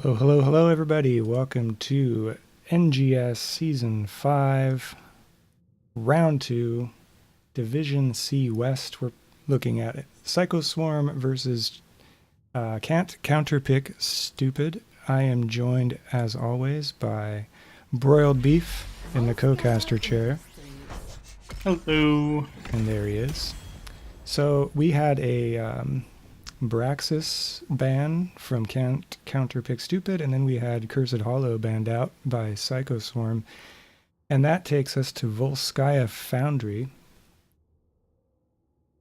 Hello, hello, hello, everybody. Welcome to NGS Season 5, Round 2, Division C West. We're looking at it. PsychoSwarm versus Can't Counterpick Stupid. I am joined, as always, by Broiled Beef in the co-caster chair. Hello. And there he is. So we had a Braxis ban from Can't Counterpick Stupid, and then we had Cursed Hollow banned out by PsychoSwarm. And that takes us to Volskaya Foundry,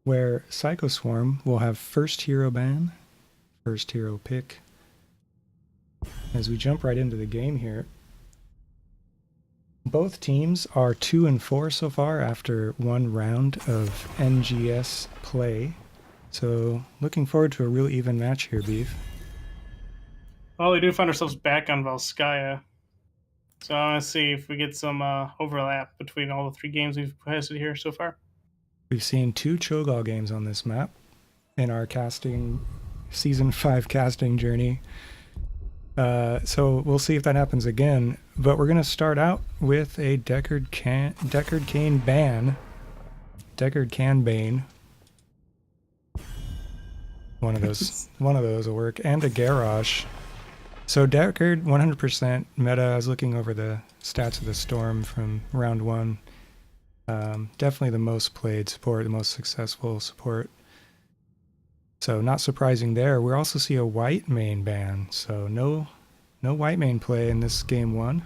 where PsychoSwarm will have first hero ban, first hero pick. As we jump right into the game here, both teams are 2-4 so far after one round of NGS play. So looking forward to a real even match here, Beef. Well, we do find ourselves back on Valskaya. So I want to see if we get some overlap between all the three games we've tested here so far. We've seen 2 Cho'Gall games on this map in our Season 5 casting journey. So we'll see if that happens again. But we're going to start out with a Deckard Cain ban. Deckard Can Bane. One of those will work. And a Garrosh. So Deckard, 100% meta. I was looking over the stats of the Storm from round 1. Definitely the most played support, the most successful support. So not surprising there. We also see a white main ban. So no white main play in this game 1.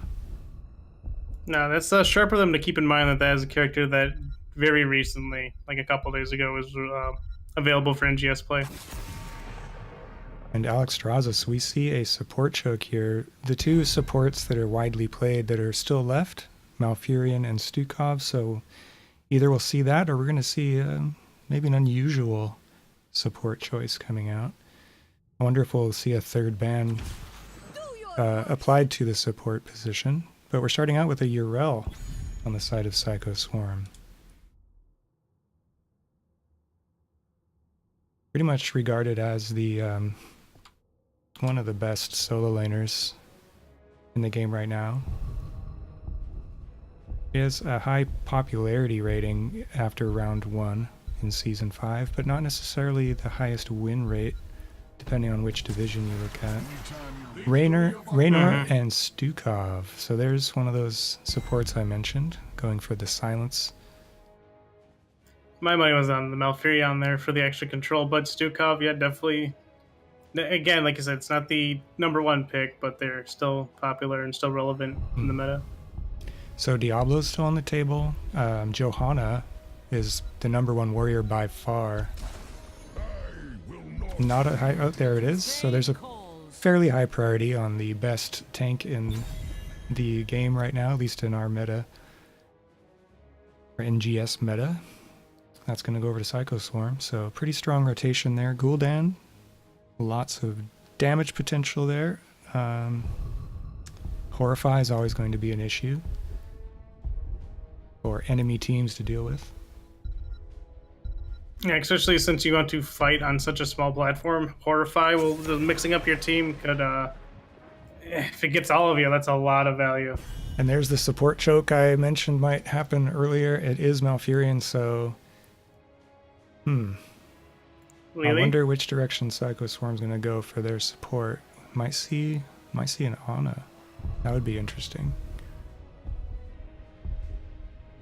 No, that's sharp for them to keep in mind that is a character that very recently, like a couple days ago, was available for NGS play. And Alex Strazis, we see a support choke here. The 2 supports that are widely played that are still left, Malfurion and Stukov. So either we'll see that or we're going to see maybe an unusual support choice coming out. I wonder if we'll see a third ban applied to the support position. But we're starting out with a Urel on the side of PsychoSwarm. Pretty much regarded as the one of the best solo laners in the game right now. He has a high popularity rating after round 1 in Season 5, but not necessarily the highest win rate, depending on which division you look at. Raynor and Stukov. So there's one of those supports I mentioned, going for the silence. My money was on the Malfurion there for the extra control, but Stukov, yeah, definitely. Again, like I said, it's not the #1 pick, but they're still popular and still relevant in the meta. So Diablo's still on the table. Johanna is the #1 warrior by far. Not a high. Oh, there it is. So there's a fairly high priority on the best tank in the game right now, at least in our meta, or NGS meta. That's going to go over to PsychoSwarm. So pretty strong rotation there. Gul'dan, lots of damage potential there. Horrify is always going to be an issue for enemy teams to deal with. Yeah, especially since you want to fight on such a small platform. Horrify, mixing up your team could, if it gets all of you, that's a lot of value. And there's the support choke I mentioned might happen earlier. It is Malfurion, so Really? I wonder which direction PsychoSwarm's going to go for their support. Might see an Ana. That would be interesting.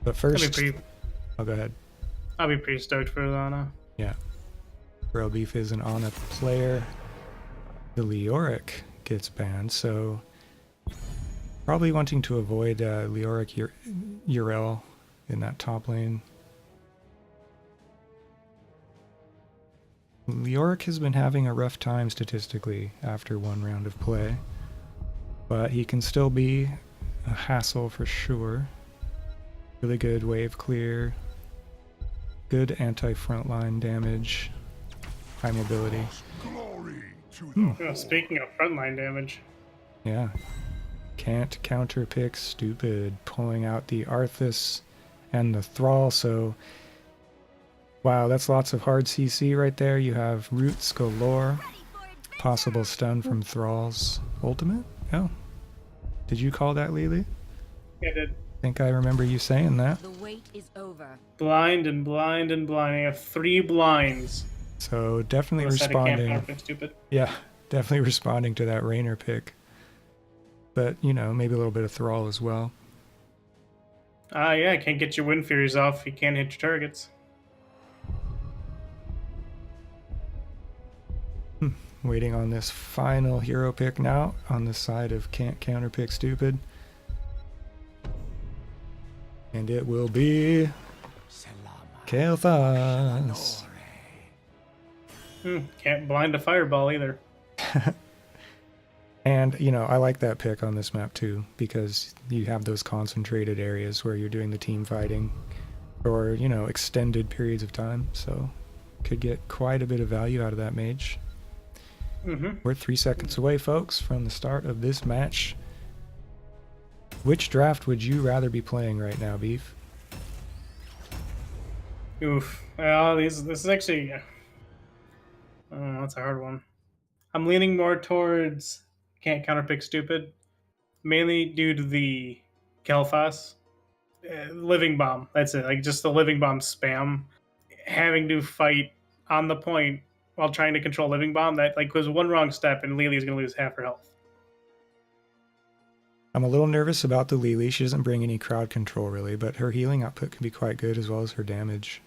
But first, oh, go ahead. I'll be pretty stoked for Ana. Yeah. Bro Beef is an Ana player. The Leoric gets banned, so probably wanting to avoid Leoric Urel in that top lane. Leoric has been having a rough time statistically after one round of play, but he can still be a hassle for sure. Really good wave clear, good anti-frontline damage, high mobility. Speaking of frontline damage. Yeah. Can't counterpick Stupid, pulling out the Arthas and the Thrall, so wow, that's lots of hard CC right there. You have roots galore, possible stun from Thrall's ultimate? Oh. Did you call that, Lily? Yeah, I did. I think I remember you saying that. The wait is over. Blind and blind and blind. I have 3 blinds. So definitely Unless I had a camp responding. counterpick stupid. Yeah, definitely responding to that Raynor pick. But, you know, maybe a little bit of Thrall as well. Yeah, can't get your Wind Furies off. You can't hit your targets. Waiting on this final hero pick now on the side of can't counterpick stupid. And it will be Kael'thas. Can't blind a fireball either. And, you know, I like that pick on this map too, because you have those concentrated areas where you're doing the team fighting for, you know, extended periods of time. So could get quite a bit of value out of that mage. We're 3 seconds away, folks, from the start of this match. Which draft would you rather be playing right now, Beef? Oof. Well, this is actually... that's a hard one. I'm leaning more towards can't counterpick stupid, mainly due to the Kel'Thas. Living bomb. That's it. Like just the living bomb spam. Having to fight on the point while trying to control living bomb. That like was one wrong step and Lily's gonna lose half her health. I'm a little nervous about the Lily. She doesn't bring any crowd control really, but her healing output can be quite good as well as her damage.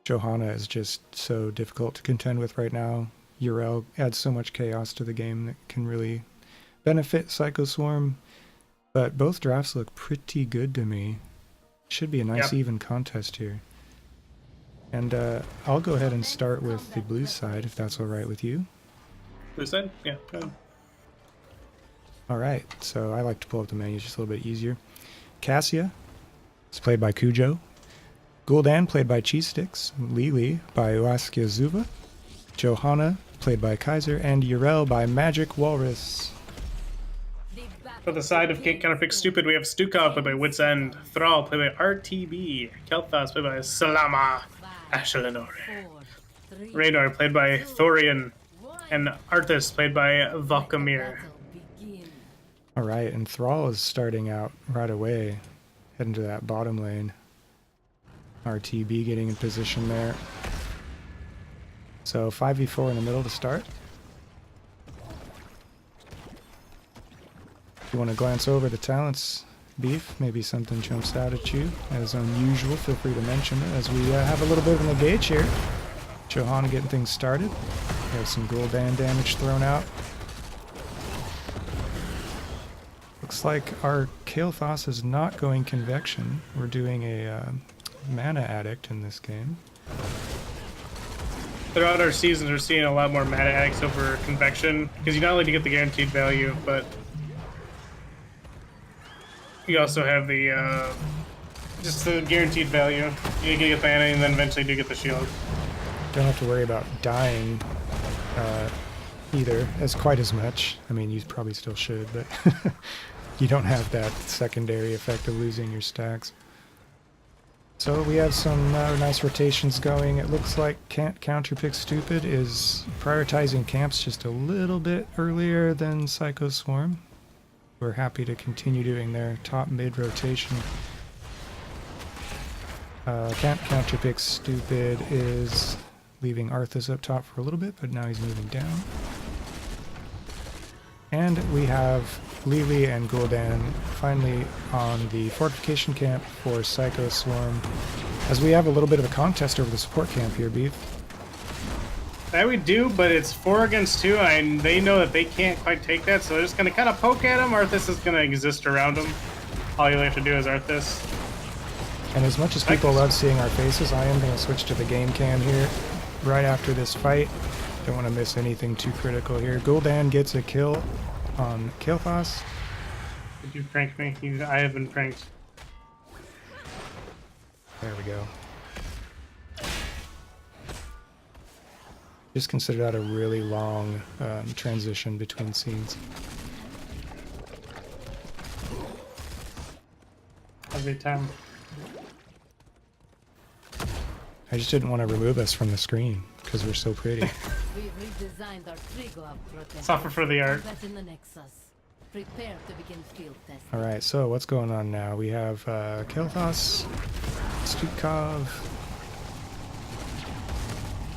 Johanna is just so difficult to contend with right now. Yrel adds so much chaos to the game that can really benefit PsychoSwarm. But both drafts look pretty good to me. Should be a nice even contest here. And I'll go ahead and start with the blue side if that's alright with you. Blue side? Yeah. Go ahead. Alright, so I like to pull up the menu just a little bit easier. Cassia is played by Cujo. Gul'dan played by Cheese Sticks. Lili by Uaskia Zuva. Johanna played by Kaiser. And Yrel by Magic Walrus. For the side of can't counterpick stupid, we have Stukov played by Wit's End. Thrall played by RTB. Kel'Thas played by Salama Ashelinor. Raynor played by Thorian. And Arthas played by Valkamir. Alright, and Thrall is starting out right away, heading to that bottom lane. RTB getting in position there. So 5v4 in the middle to start. If you want to glance over the talents, Beef, maybe something jumps out at you. As unusual, feel free to mention it as we have a little bit of an engage here. Johanna getting things started. We have some Gul'dan damage thrown out. Looks like our Kael'thas is not going Convection. We're doing a Mana Addict in this game. Throughout our seasons, we're seeing a lot more Mana Addicts over Convection, because you not only get the guaranteed value, but you also have the just the guaranteed value. You get the mana and then eventually do get the shield. Don't have to worry about dying either, as quite as much. I mean, you probably still should, but you don't have that secondary effect of losing your stacks. So we have some nice rotations going. It looks like Can't Counterpick Stupid is prioritizing camps just a little bit earlier than PsychoSwarm. We're happy to continue doing their top-mid rotation. Can't Counterpick Stupid is leaving Arthas up top for a little bit, but now he's moving down. And we have Lili and Gul'dan finally on the fortification camp for PsychoSwarm, as we have a little bit of a contest over the support camp here, Beef. That we do, but it's 4 against 2, and they know that they can't quite take that, so they're just going to kind of poke at him. Arthas is going to exist around him. All you have to do is Arthas. And as much as people love seeing our faces, I am going to switch to the game cam here right after this fight. Don't want to miss anything too critical here. Gul'dan gets a kill on Kael'thas. Did you prank me? I have been pranked. There we go. Just consider that a really long transition between scenes. Every time. I just didn't want to remove us from the screen because we're so pretty. We've redesigned our tree-glove protector. Suffer for the art. Combat in the Nexus. Prepare to begin field testing. Alright, so what's going on now? We have Kel'Thas, Stukov,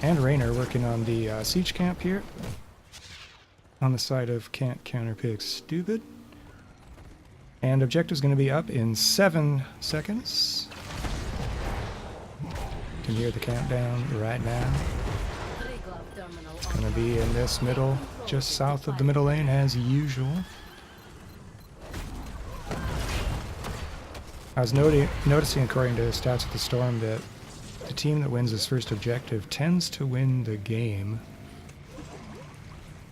and Raynor working on the siege camp here. On the side of Can't Counterpick Stupid. And objective's going to be up in 7 seconds. You can hear the countdown right now. Tree-glove terminal It's going to be in this middle, just south of the middle lane as usual. I was noticing, according to Stats of the Storm, that the team that wins this first objective tends to win the game.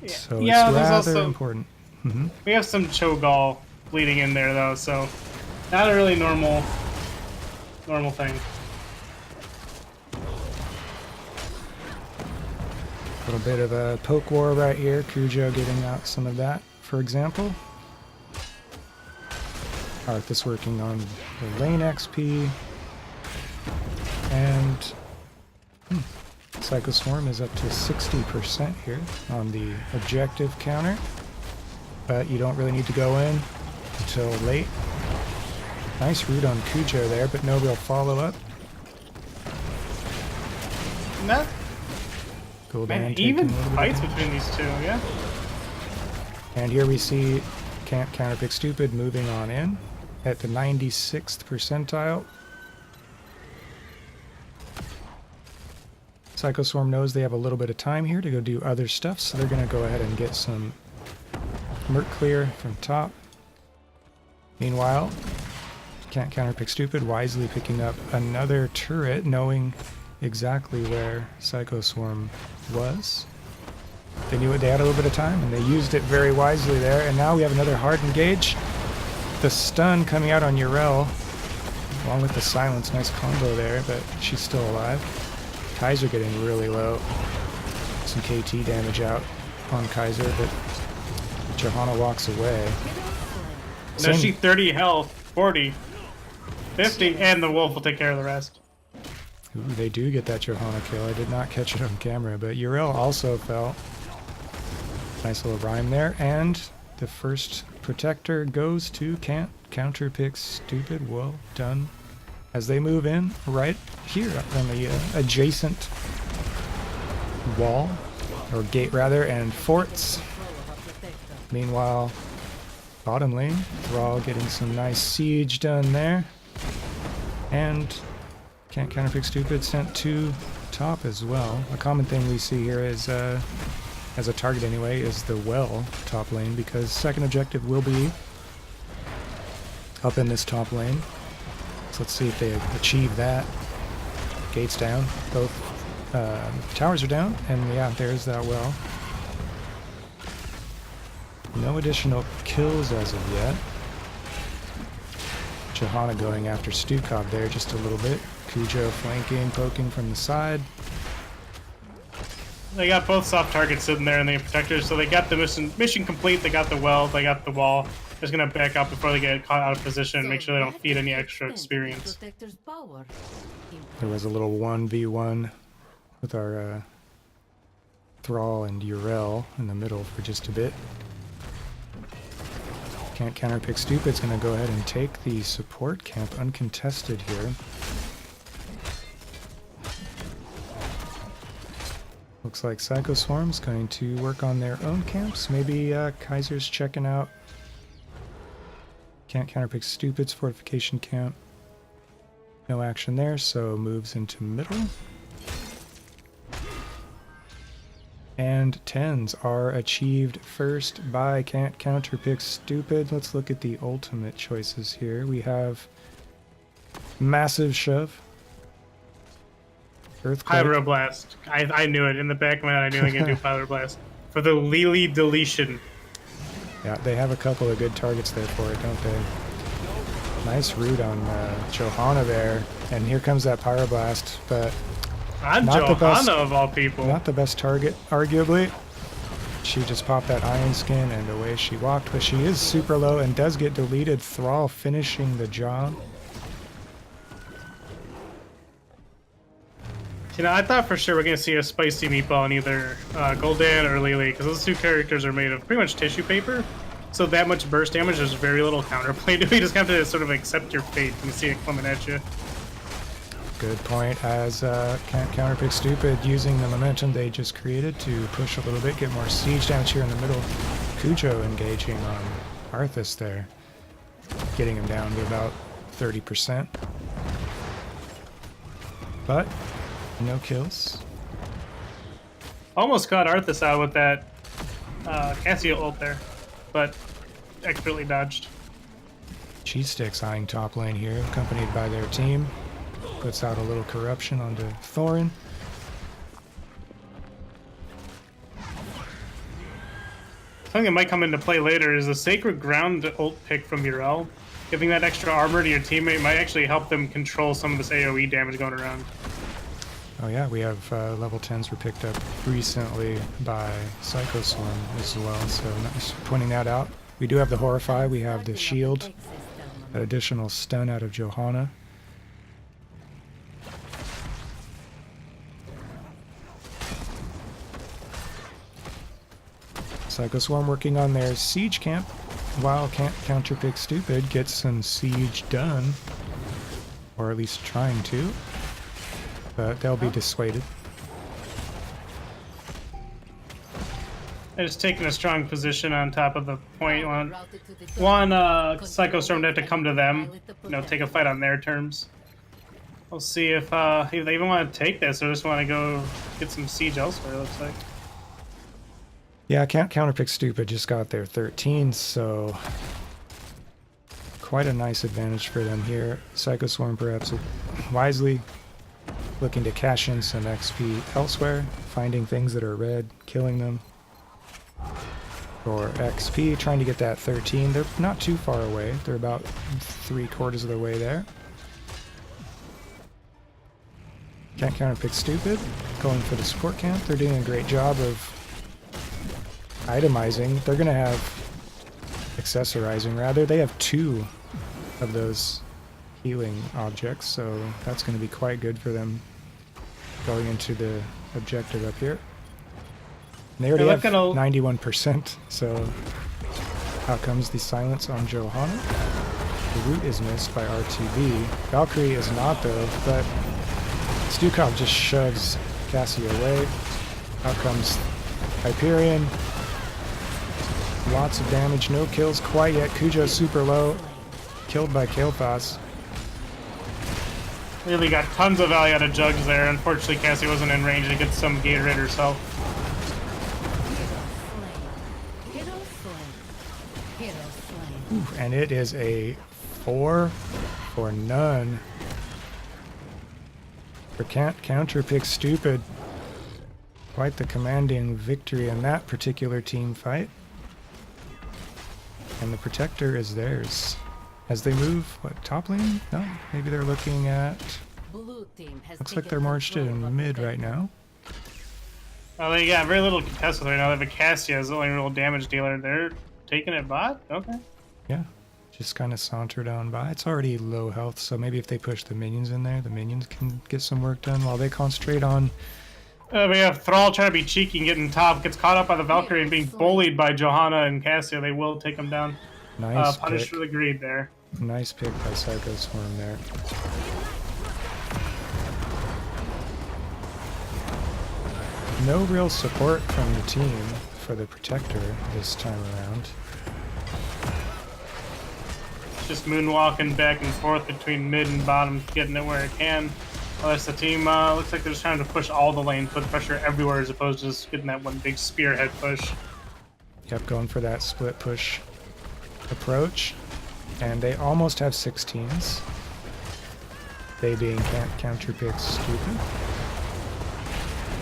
So Yeah, it's there's rather also- important. We have some Cho'Gall bleeding in there though, so not a really normal thing. A little bit of a poke war right here. Cujo getting out some of that, for example. Arthas working on the lane XP. And PsychoSwarm is up to 60% here on the objective counter. But you don't really need to go in until late. Nice root on Cujo there, but no real follow-up. Not Gul'dan man, taking even a little bit of fights damage. between these two, yeah. And here we see Can't Counterpick Stupid moving on in at the 96th percentile. PsychoSwarm knows they have a little bit of time here to go do other stuff, so they're going to go ahead and get some Merc clear from top. Meanwhile, Can't Counterpick Stupid wisely picking up another turret, knowing exactly where PsychoSwarm was. They knew they had a little bit of time, and they used it very wisely there. And now we have another hard engage. The stun coming out on Yrel, along with the silence. Nice combo there, but she's still alive. Kaiser getting really low. Some KT damage out on Kaiser, but Johanna walks away. No, she 30 health, 40, 50, and the wolf will take care of the rest. Ooh, they do get that Johanna kill. I did not catch it on camera, but Yrel also fell. Nice little rhyme there, and the first protector goes to Can't Counterpick Stupid. Well done. As they move in right here on the adjacent wall, or gate rather, and forts. Meanwhile, bottom lane, Thrall getting some nice siege done there. And Can't Counterpick Stupid sent to top as well. A common thing we see here is, as a target anyway, is the well top lane, because second objective will be up in this top lane. So let's see if they achieve that. Gates down. Both towers are down, and yeah, there's that well. No additional kills as of yet. Johanna going after Stukov there just a little bit. Cujo flanking, poking from the side. They got both soft targets sitting there in the protectors, so they got the mission complete. They got the well, they got the wall. Just gonna back up before they get caught out of position and make sure they don't feed any extra experience. There was a little 1v1 with our Thrall and Yrel in the middle for just a bit. Can't Counterpick Stupid's gonna go ahead and take the support camp uncontested here. Looks like PsychoSwarm's going to work on their own camps. Maybe Kaiser's checking out Can't Counterpick Stupid's fortification camp. No action there, so moves into middle. And 10s are achieved first by Can't Counterpick Stupid. Let's look at the ultimate choices here. We have Massive Shove. Earthquake. Pyroblast. I knew it. In the back of my head, I knew I could do Pyroblast. For the Lily deletion. Yeah, they have a couple of good targets there for it, don't they? Nice root on Johanna there. And here comes that Pyroblast, but I'm not the best- Johanna of all people. not the best target, arguably. She just popped that Iron Skin and away she walked, but she is super low and does get deleted. Thrall finishing the job. You know, I thought for sure we're gonna see a spicy meatball in either Gul'dan or Lily, because those two characters are made of pretty much tissue paper. So that much burst damage, there's very little counterplay to it. You just have to sort of accept your fate when you see it coming at you. Good point. As Counterpick Stupid using the momentum they just created to push a little bit, get more siege damage here in the middle. Cujo engaging on Arthas there, getting him down to about 30%. But no kills. Almost caught Arthas out with that Cassio ult there, but expertly dodged. Cheese Sticks eyeing top lane here, accompanied by their team. Puts out a little corruption onto Thorin. Something that might come into play later is a Sacred Ground ult pick from Urel. Giving that extra armor to your teammate might actually help them control some of this AoE damage going around. Oh yeah, we have level 10s were picked up recently by PsychoSwarm as well, so nice pointing that out. We do have the Horrify, we have the Shield, an additional stun out of Johanna. PsychoSwarm working on their siege camp, while Counterpick Stupid gets some siege done, or at least trying to, but they'll be dissuaded. They're just taking a strong position on top of the point. One PsychoSwarm to have to come to them, you know, take a fight on their terms. We'll see if they even want to take this or just want to go get some siege elsewhere, it looks like. Yeah, Counterpick Stupid just got their 13, so quite a nice advantage for them here. PsychoSwarm perhaps wisely looking to cash in some XP elsewhere, finding things that are red, killing them for XP, trying to get that 13. They're not too far away. They're about 3/4 of the way there. Can't Counterpick Stupid going for the support camp. They're doing a great job of itemizing. They're going to have accessorizing, rather. They have 2 of those healing objects, so that's going to be quite good for them going into the objective up here. And they already have 91%, so out comes the silence on Johanna. The root is missed by RTB. Valkyrie is not, though, but Stukov just shoves Cassie away. Out comes Hyperion. Lots of damage, no kills quite yet. Cujo's super low. Killed by Kael'thas. Really got tons of value out of Jugs there. Unfortunately, Cassie wasn't in range to get some Gatorade herself. Ooh, and it is a 4 for none. For Counterpick Stupid. Quite the commanding victory in that particular team fight. And the Protector is theirs. As they move, what, top lane? No, maybe they're looking at... Looks like they're more interested in mid right now. Well, they got very little contested right now. They have a Cassia as the only real damage dealer. They're taking it bot? Okay. Yeah, just kind of sauntered on by. It's already low health, so maybe if they push the minions in there, the minions can get some work done while they concentrate on... We have Thrall trying to be cheeky and getting top. Gets caught up by the Valkyrie and being bullied by Johanna and Cassia. They will take him down. Nice Punished pick. for the greed there. Nice pick by PsychoSwarm there. No real support from the team for the Protector this time around. Just moonwalking back and forth between mid and bottom, getting it where it can. Unless the team looks like they're just trying to push all the lane, put pressure everywhere as opposed to just getting that one big spearhead push. Yep, going for that split push approach. And they almost have 16s. They being Counterpick Stupid.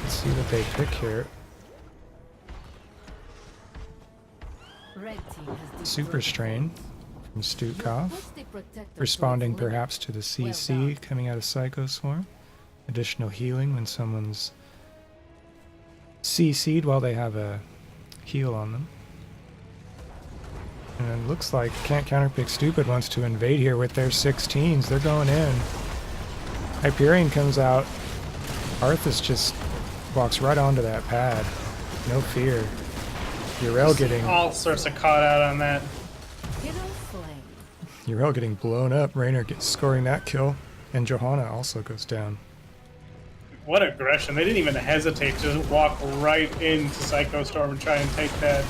Let's see what they pick here. Super Strain from Stukov. Responding perhaps to the CC coming out of PsychoSwarm. Additional healing when someone's CC'd while they have a heal on them. And it looks like Counterpick Stupid wants to invade here with their 16s. They're going in. Hyperion comes out Arthas just walks right onto that pad. No fear. Yrel getting All sorts of caught out on that. Hero slain. Yrel getting blown up. Raynor gets scoring that kill, and Johanna also goes down. What aggression. They didn't even hesitate to just walk right into PsychoSwarm and try and take that,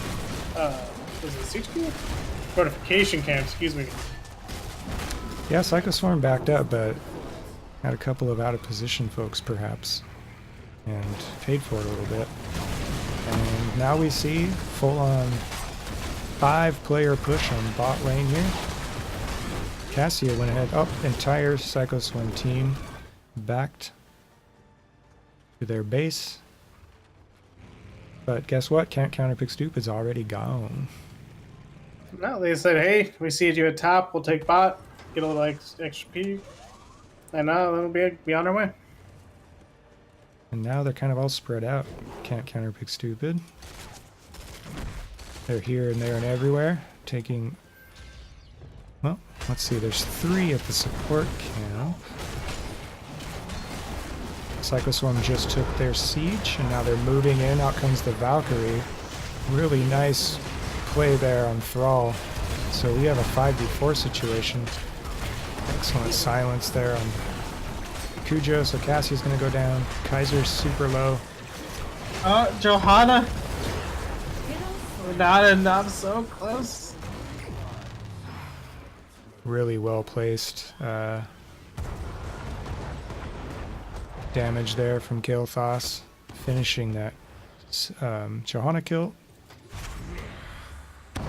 was it siege camp? Fortification camp, excuse me. Yeah, PsychoSwarm backed up, but had a couple of out of position folks perhaps, and paid for it a little bit. And now we see full on 5-player push on bot lane here. Cassia went ahead, entire PsychoSwarm team backed to their base. But guess what? Can't Counterpick Stupid's already gone. No, they said, hey, we see you at top, we'll take bot, get a little extra P, and that'll be on our way. And now they're kind of all spread out. Can't Counterpick Stupid. They're here and there and everywhere, taking... Well, let's see, there's 3 at the support camp. PsychoSwarm just took their siege, and now they're moving in. Out comes the Valkyrie. Really nice play there on Thrall. So we have a 5v4 situation. Excellent silence there on Cujo, so Cassie's gonna go down. Kaiser's super low. Johanna, Hero slain. not enough, so close. Really well placed damage there from Kael'thas, finishing that Johanna kill.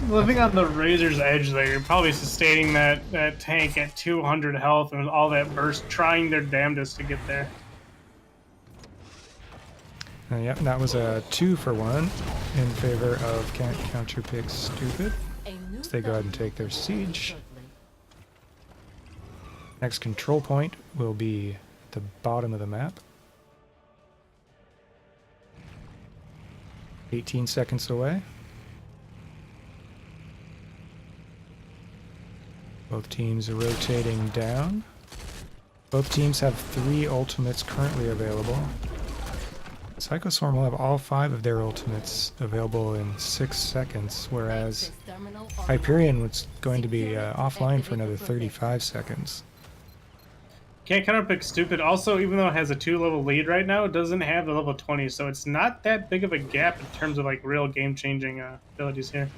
Living on the razor's edge there, you're probably sustaining that tank at 200 health and all that burst, trying their damnedest to get there. Yep, that was a 2-for-1 in favor of Can't Counterpick Stupid. A new They go ahead and take their siege. Next control point will be at the bottom of the map. 18 seconds away. Both teams are rotating down. Both teams have 3 ultimates currently available. PsychoSwarm will have all 5 of their ultimates available in 6 seconds, whereas Hyperion was going to be offline for another 35 seconds. Can't Counterpick Stupid also, even though it has a 2-level lead right now, it doesn't have the level 20, so it's not that big of a gap in terms of like real game-changing abilities here.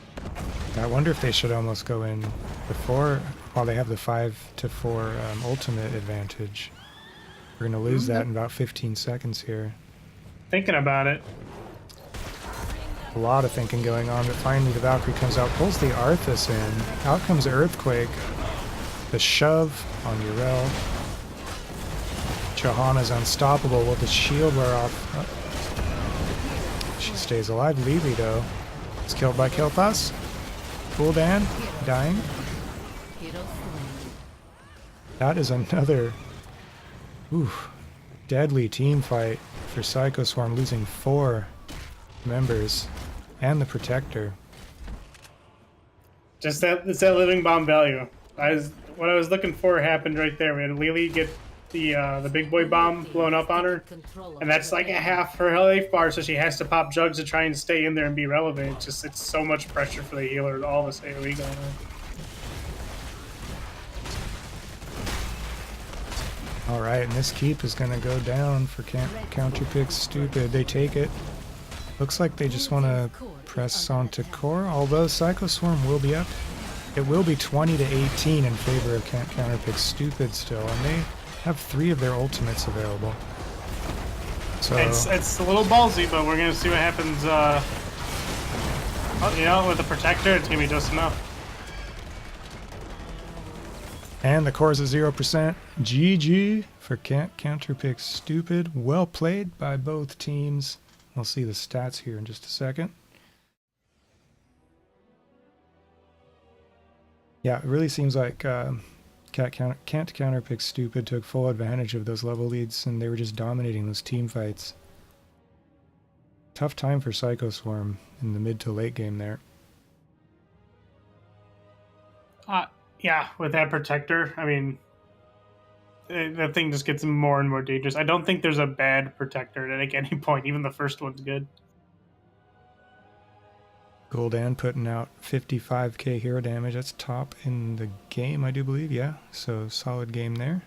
I wonder if they should almost go in before, while they have the 5-4 ultimate advantage. We're going to lose that in about 15 seconds here. Thinking about it. A lot of thinking going on, but finally the Valkyrie comes out, pulls the Arthas in. Out comes Earthquake. The shove on Yrel. Johanna's unstoppable. Will the shield wear off? Oh. She stays alive. Lili, though, is killed by Kael'thas. Gul'dan dying. Hero slain. That is another deadly team fight for PsychoSwarm, losing 4 members and the Protector. Just it's that living bomb value. What I was looking for happened right there. We had Lili get the big boy bomb blown up on her, and that's like a half her life bar, so she has to pop jugs to try and stay in there and be relevant. It's so much pressure for the healer, all this AoE going on. Alright, and this keep is going to go down for Counterpick Stupid. They take it. Looks like they just want to press onto core, although PsychoSwarm will be up. It will be 20-18 in favor of Counterpick Stupid still, and they have 3 of their ultimates available. So It's a little ballsy, but we're going to see what happens. With the Protector, it's going to be just enough. And the core's at 0%. GG for Can't Counterpick Stupid. Well played by both teams. We'll see the stats here in just a second. Yeah, it really seems like Can't Counterpick Stupid took full advantage of those level leads, and they were just dominating those team fights. Tough time for PsychoSwarm in the mid to late game there. Yeah, with that Protector, I mean, that thing just gets more and more dangerous. I don't think there's a bad protector at any point. Even the first one's good. Gul'dan putting out 55k hero damage. That's top in the game, I do believe. Yeah, so solid game there.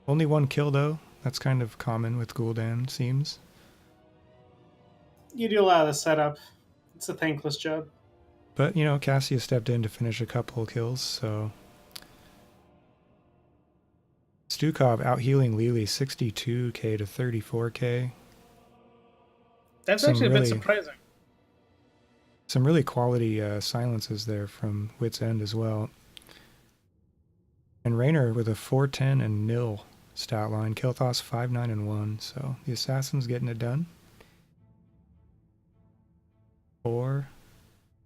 Only one kill, though. That's kind of common with Gul'dan, seems. You do a lot of the setup. It's a thankless job. But, you know, Cassia stepped in to finish a couple kills, so... Stukov out-healing Lili 62k to 34k. That's Some actually a bit really- surprising. Some really quality silences there from Wit's End as well. And Raynor with a 410 and nil stat line. Kilthos 5-9 and 1. So the Assassin's getting it done. Or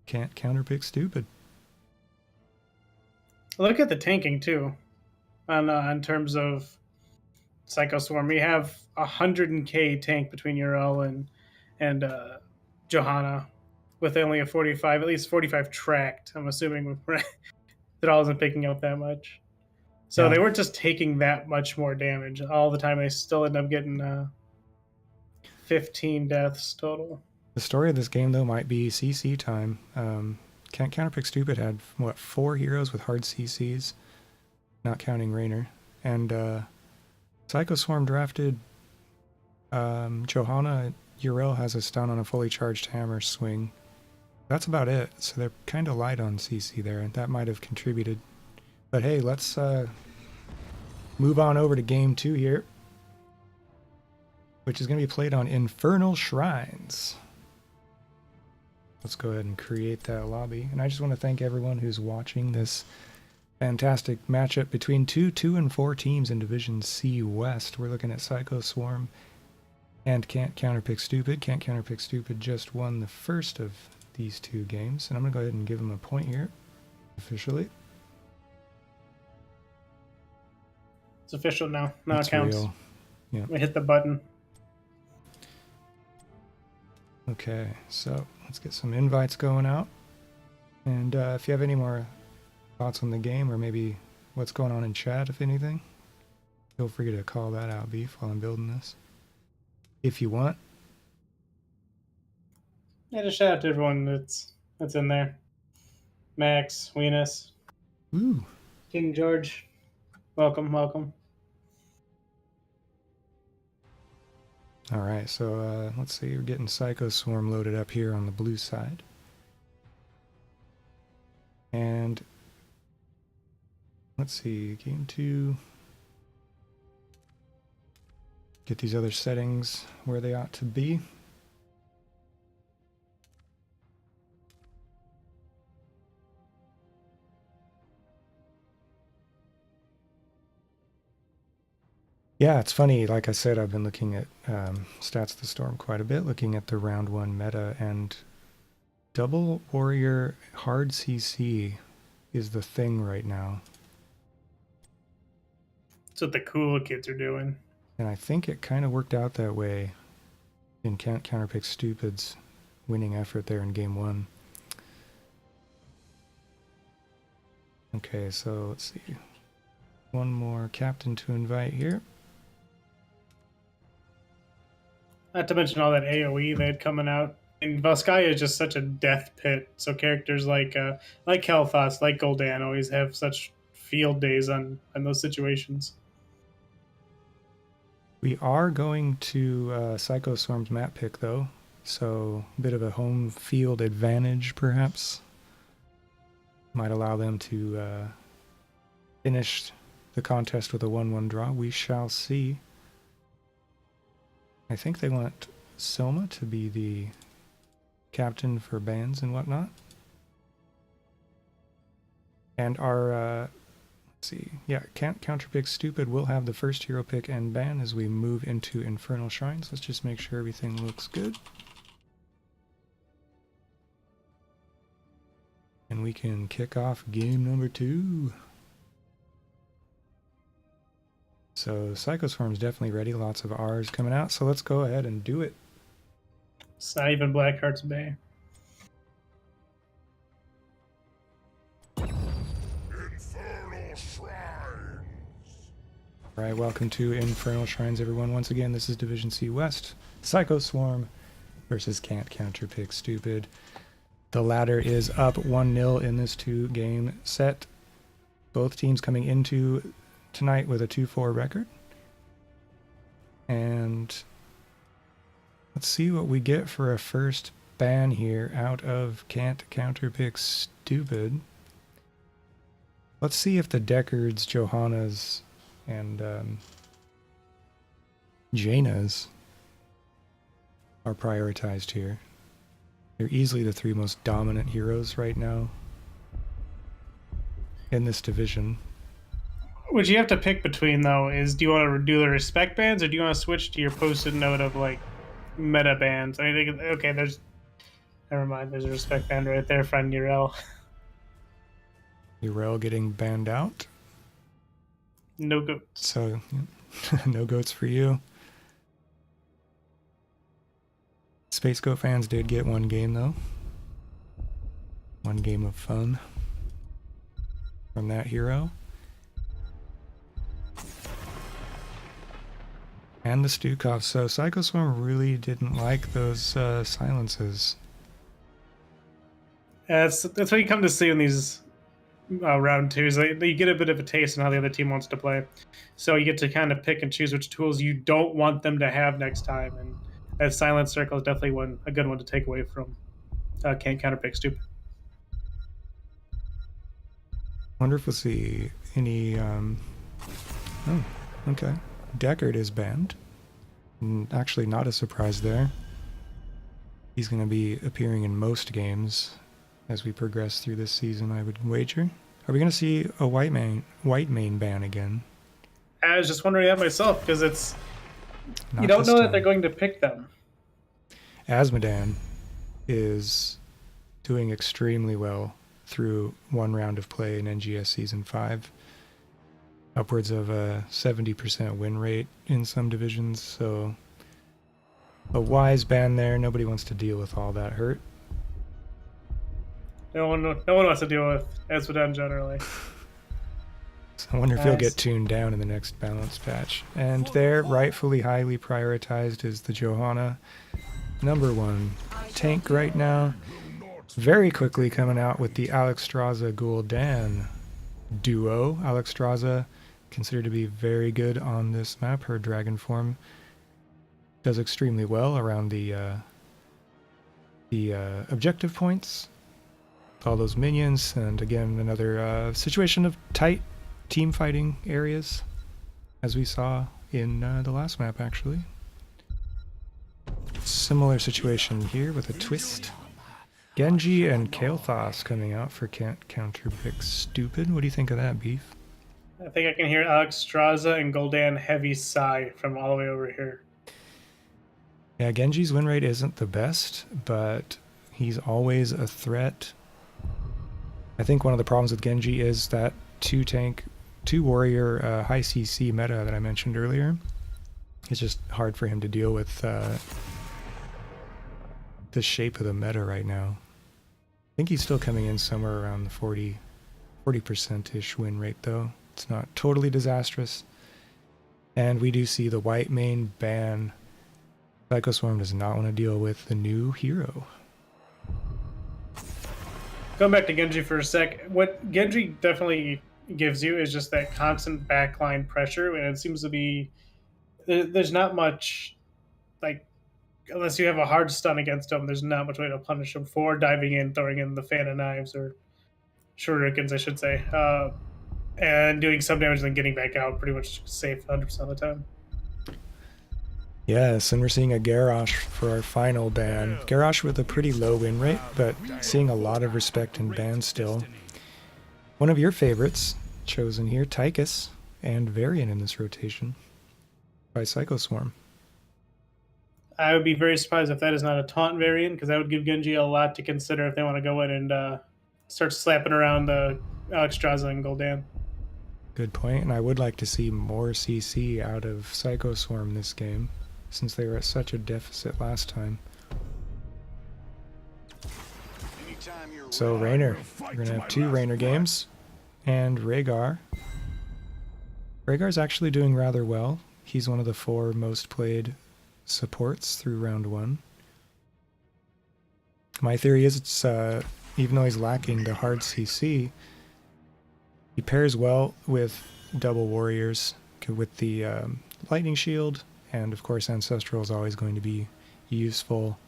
can't counterpick stupid. Look at the tanking too. On terms of PsychoSwarm, we have 100k tank between Urel and Johanna, with only a 45, at least 45 tracked. I'm assuming that all isn't picking up that much. So Yeah. they weren't just taking that much more damage all the time. They still end up getting 15 deaths total. The story of this game, though, might be CC time. Can't counterpick stupid had, what, 4 heroes with hard CCs, not counting Raynor. And PsychoSwarm drafted Johanna. Urel has a stun on a fully charged hammer swing. That's about it. So they're kind of light on CC there, and that might have contributed. But hey, let's move on over to game 2 here, which is going to be played on Infernal Shrines. Let's go ahead and create that lobby. And I just want to thank everyone who's watching this fantastic matchup between 2 and 4 teams in Division C West. We're looking at PsychoSwarm and Can't Counterpick Stupid. Can't Counterpick Stupid just won the first of these 2 games. And I'm going to go ahead and give them a point here, officially. It's official now. Now It's it counts. real. Yeah. We hit the button. Okay, so let's get some invites going out. And if you have any more thoughts on the game, or maybe what's going on in chat, if anything, feel free to call that out, Beef, while I'm building this, if you want. Yeah, just shout out to everyone that's in there. Max, Weenus, Woo! King George. Welcome, welcome. All right, so let's see, we're getting PsychoSwarm loaded up here on the blue side. And let's see, game 2. Get these other settings where they ought to be. Yeah, it's funny. Like I said, I've been looking at Stats of the Storm quite a bit, looking at the round 1 meta, and double warrior hard CC is the thing right now. That's what the cool kids are doing. And I think it kind of worked out that way in Counterpick Stupid's winning effort there in game 1. Okay, so let's see. One more captain to invite here. Not to mention all that AoE they had coming out. And Volskaya is just such a death pit. So characters like Kel'Thas, like Gul'dan, always have such field days on those situations. We are going to PsychoSwarm's map pick, though, so a bit of a home field advantage, perhaps. Might allow them to finish the contest with a 1-1 draw. We shall see. I think they want Soma to be the captain for bans and whatnot. And our, let's see, yeah, Can't Counterpick Stupid will have the first hero pick and ban as we move into Infernal Shrines. Let's just make sure everything looks good. And we can kick off game number 2. So PsychoSwarm's definitely ready. Lots of R's coming out. So let's go ahead and do it. It's not even Blackheart's Bay. Infernal Shrines. Alright, welcome to Infernal Shrines, everyone. Once again, this is Division C West. PsychoSwarm versus Can't Counterpick Stupid. The latter is up 1-0 in this 2-game set. Both teams coming into tonight with a 2-4 record. And let's see what we get for a first ban here out of Can't Counterpick Stupid. Let's see if the Deckards, Johannas, and Jaina's are prioritized here. They're easily the 3 most dominant heroes right now in this division. What you have to pick between, though, is do you want to do the respect bands or do you want to switch to your posted note of, like, meta bands? I mean, okay, there's... Never mind, there's a respect band right there, friend Urel. Urel getting banned out. No goats. So, no goats for you. Space Goat fans did get 1 game, though. 1 game of fun from that hero. And the Stukov. So PsychoSwarm really didn't like those silences. That's what you come to see in these round twos. You get a bit of a taste on how the other team wants to play. So you get to kind of pick and choose which tools you don't want them to have next time. And that silent circle is definitely a good one to take away from Can't Counterpick Stupid. Wonder if we'll see any... Oh, okay. Deckard is banned. Actually, not a surprise there. He's going to be appearing in most games as we progress through this season, I would wager. Are we going to see a white main ban again? I was just wondering that myself, because it's... Not you don't this know that time. they're going to pick them. Asmodan is doing extremely well through 1 round of play in NGS Season 5. Upwards of a 70% win rate in some divisions, so a wise ban there. Nobody wants to deal with all that hurt. No one wants to deal with Espadon generally. So I wonder if he'll Nice. get tuned down in the next balance patch. And there, rightfully highly prioritized, is the Johanna. #1 tank right now. Very quickly coming out with the Alexstrasza Gul'dan duo. Alexstrasza considered to be very good on this map. Her dragon form does extremely well around the objective points. All those minions, and again another situation of tight team fighting areas, as we saw in the last map actually. Similar situation here with a twist. Genji and Kael'thas coming out for Can't Counterpick Stupid. What do you think of that, Beef? I think I can hear Alexstrasza and Gul'dan heavy sigh from all the way over here. Yeah, Genji's win rate isn't the best, but he's always a threat. I think one of the problems with Genji is that 2 warrior high CC meta that I mentioned earlier. It's just hard for him to deal with the shape of the meta right now. I think he's still coming in somewhere around the 40%-ish win rate, though. It's not totally disastrous. And we do see the white main ban. PsychoSwarm does not want to deal with the new hero. Going back to Genji for a sec, what Genji definitely gives you is just that constant backline pressure, and it seems to be there's not much, like, unless you have a hard stun against him, there's not much way to punish him for diving in, throwing in the fan of knives, or shurikens, I should say, and doing some damage and then getting back out pretty much safe 100% of the time. Yes, and we're seeing a Garrosh for our final ban. Garrosh with a pretty low win rate, but seeing a lot of respect in bans still. One of your favorites chosen here, Tychus, and Varian in this rotation by PsychoSwarm. I would be very surprised if that is not a taunt variant, because that would give Genji a lot to consider if they want to go in and start slapping around Alexstrasza and Gul'dan. Good point, and I would like to see more CC out of PsychoSwarm this game, since they were at such a deficit last time. So Raynor, we're going to have 2 Raynor games, and Rhaegar Rhaegar's actually doing rather well. He's one of the 4 most played supports through round 1. My theory is it's even though he's lacking the hard CC, he pairs well with double warriors with the lightning shield, and of course Ancestral is always going to be useful.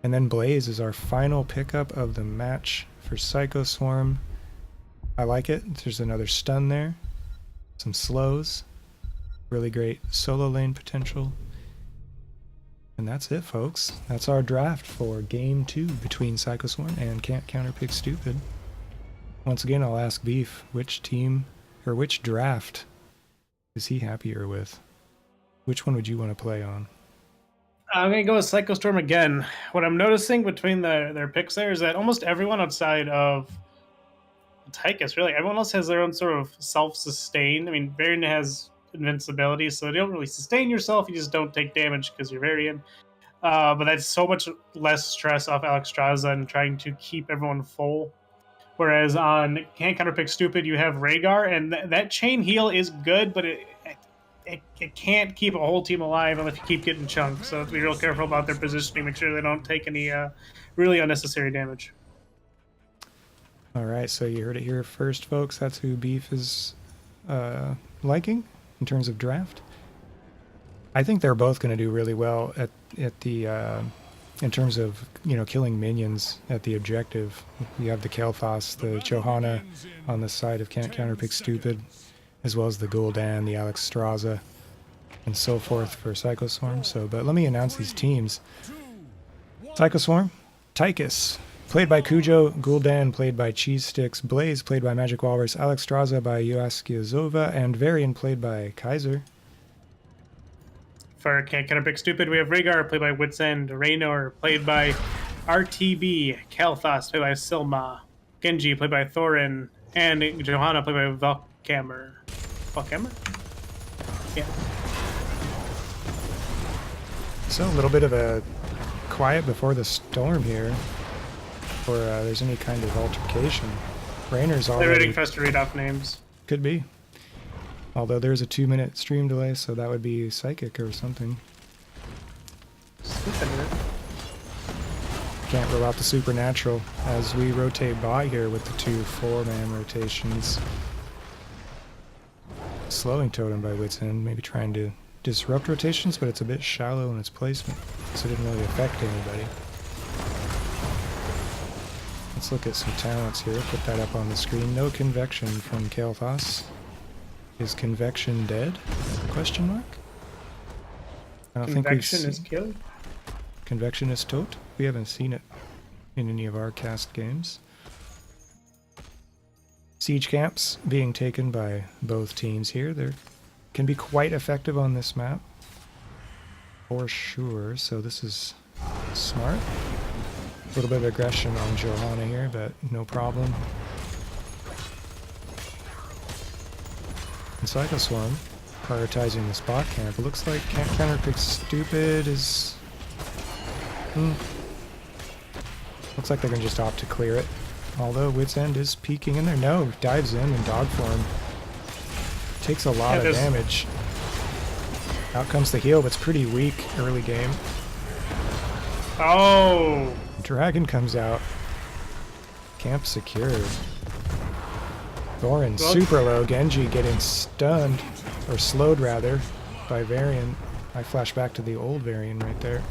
And then Blaze is our final pickup of the match for PsychoSwarm. I like it. There's another stun there. Some slows. Really great solo lane potential. And that's it, folks. That's our draft for Game 2 between PsychoSwarm and Can't Counterpick Stupid. Once again, I'll ask Beef, which team, or which draft is he happier with? Which one would you want to play on? I'm going to go with PsychoStorm again. What I'm noticing between their picks there is that almost everyone outside of Tychus, really, everyone else has their own sort of self-sustain. I mean, Varian has invincibility, so you don't really sustain yourself. You just don't take damage because you're Varian. But that's so much less stress off Alexstrasza and trying to keep everyone full. Whereas on Can't Counterpick Stupid, you have Rhaegar, and that chain heal is good, but it can't keep a whole team alive unless you keep getting chunked. So have to be real careful about their positioning, make sure they don't take any really unnecessary damage. All right, so you heard it here first, folks. That's who Beef is liking in terms of draft. I think they're both going to do really well at the in terms of, you know, killing minions at the objective. You have the Kael'thas, the Johanna on the side of Can't Counterpick Stupid, as well as the Gul'dan, the Alexstrasza, and so forth for PsychoSwarm. So, but let me announce these teams. PsychoSwarm, Tychus, played by Cujo; Gul'dan, played by Cheese Sticks; Blaze, played by Magic Walrus; Alexstrasza by Yoaskiazova; and Varian, played by Kaiser. For Can't Counterpick Stupid, we have Rhaegar, played by Wits End; Raynor, played by RTB; Kael'thas, played by Silma; Genji, played by Thorin; and Johanna, played by Valkammer. Valkammer? Yeah. So a little bit of a quiet before the storm here, or there's any kind of altercation. Raynor's They're already... waiting for us to read off names. Could be. Although there's a 2-minute stream delay, so that would be psychic or something. Can't rule out the supernatural as we rotate by here with the 2 4-man rotations. Slowing Totem by Wits End, maybe trying to disrupt rotations, but it's a bit shallow in its placement, so it didn't really affect anybody. Let's look at some talents here, put that up on the screen. No convection from Kael'thas. Is convection dead? Question mark? I don't think we've Convection seen... is killed? Convection is tot? We haven't seen it in any of our cast games. Siege camps being taken by both teams here. They can be quite effective on this map, for sure, so this is smart. A little bit of aggression on Johanna here, but no problem. And PsychoSwarm prioritizing this bot camp. It looks like Can't Counterpick Stupid is... Looks like they're going to just opt to clear it. Although Wits End is peeking in there. No, dives in dog form. Takes a lot of damage. Out comes the heal, but it's pretty weak early game. Oh! Dragon comes out. Camp secured. Thorin super low. Genji getting stunned, or slowed rather, by Varian. I flash back to the old Varian right there.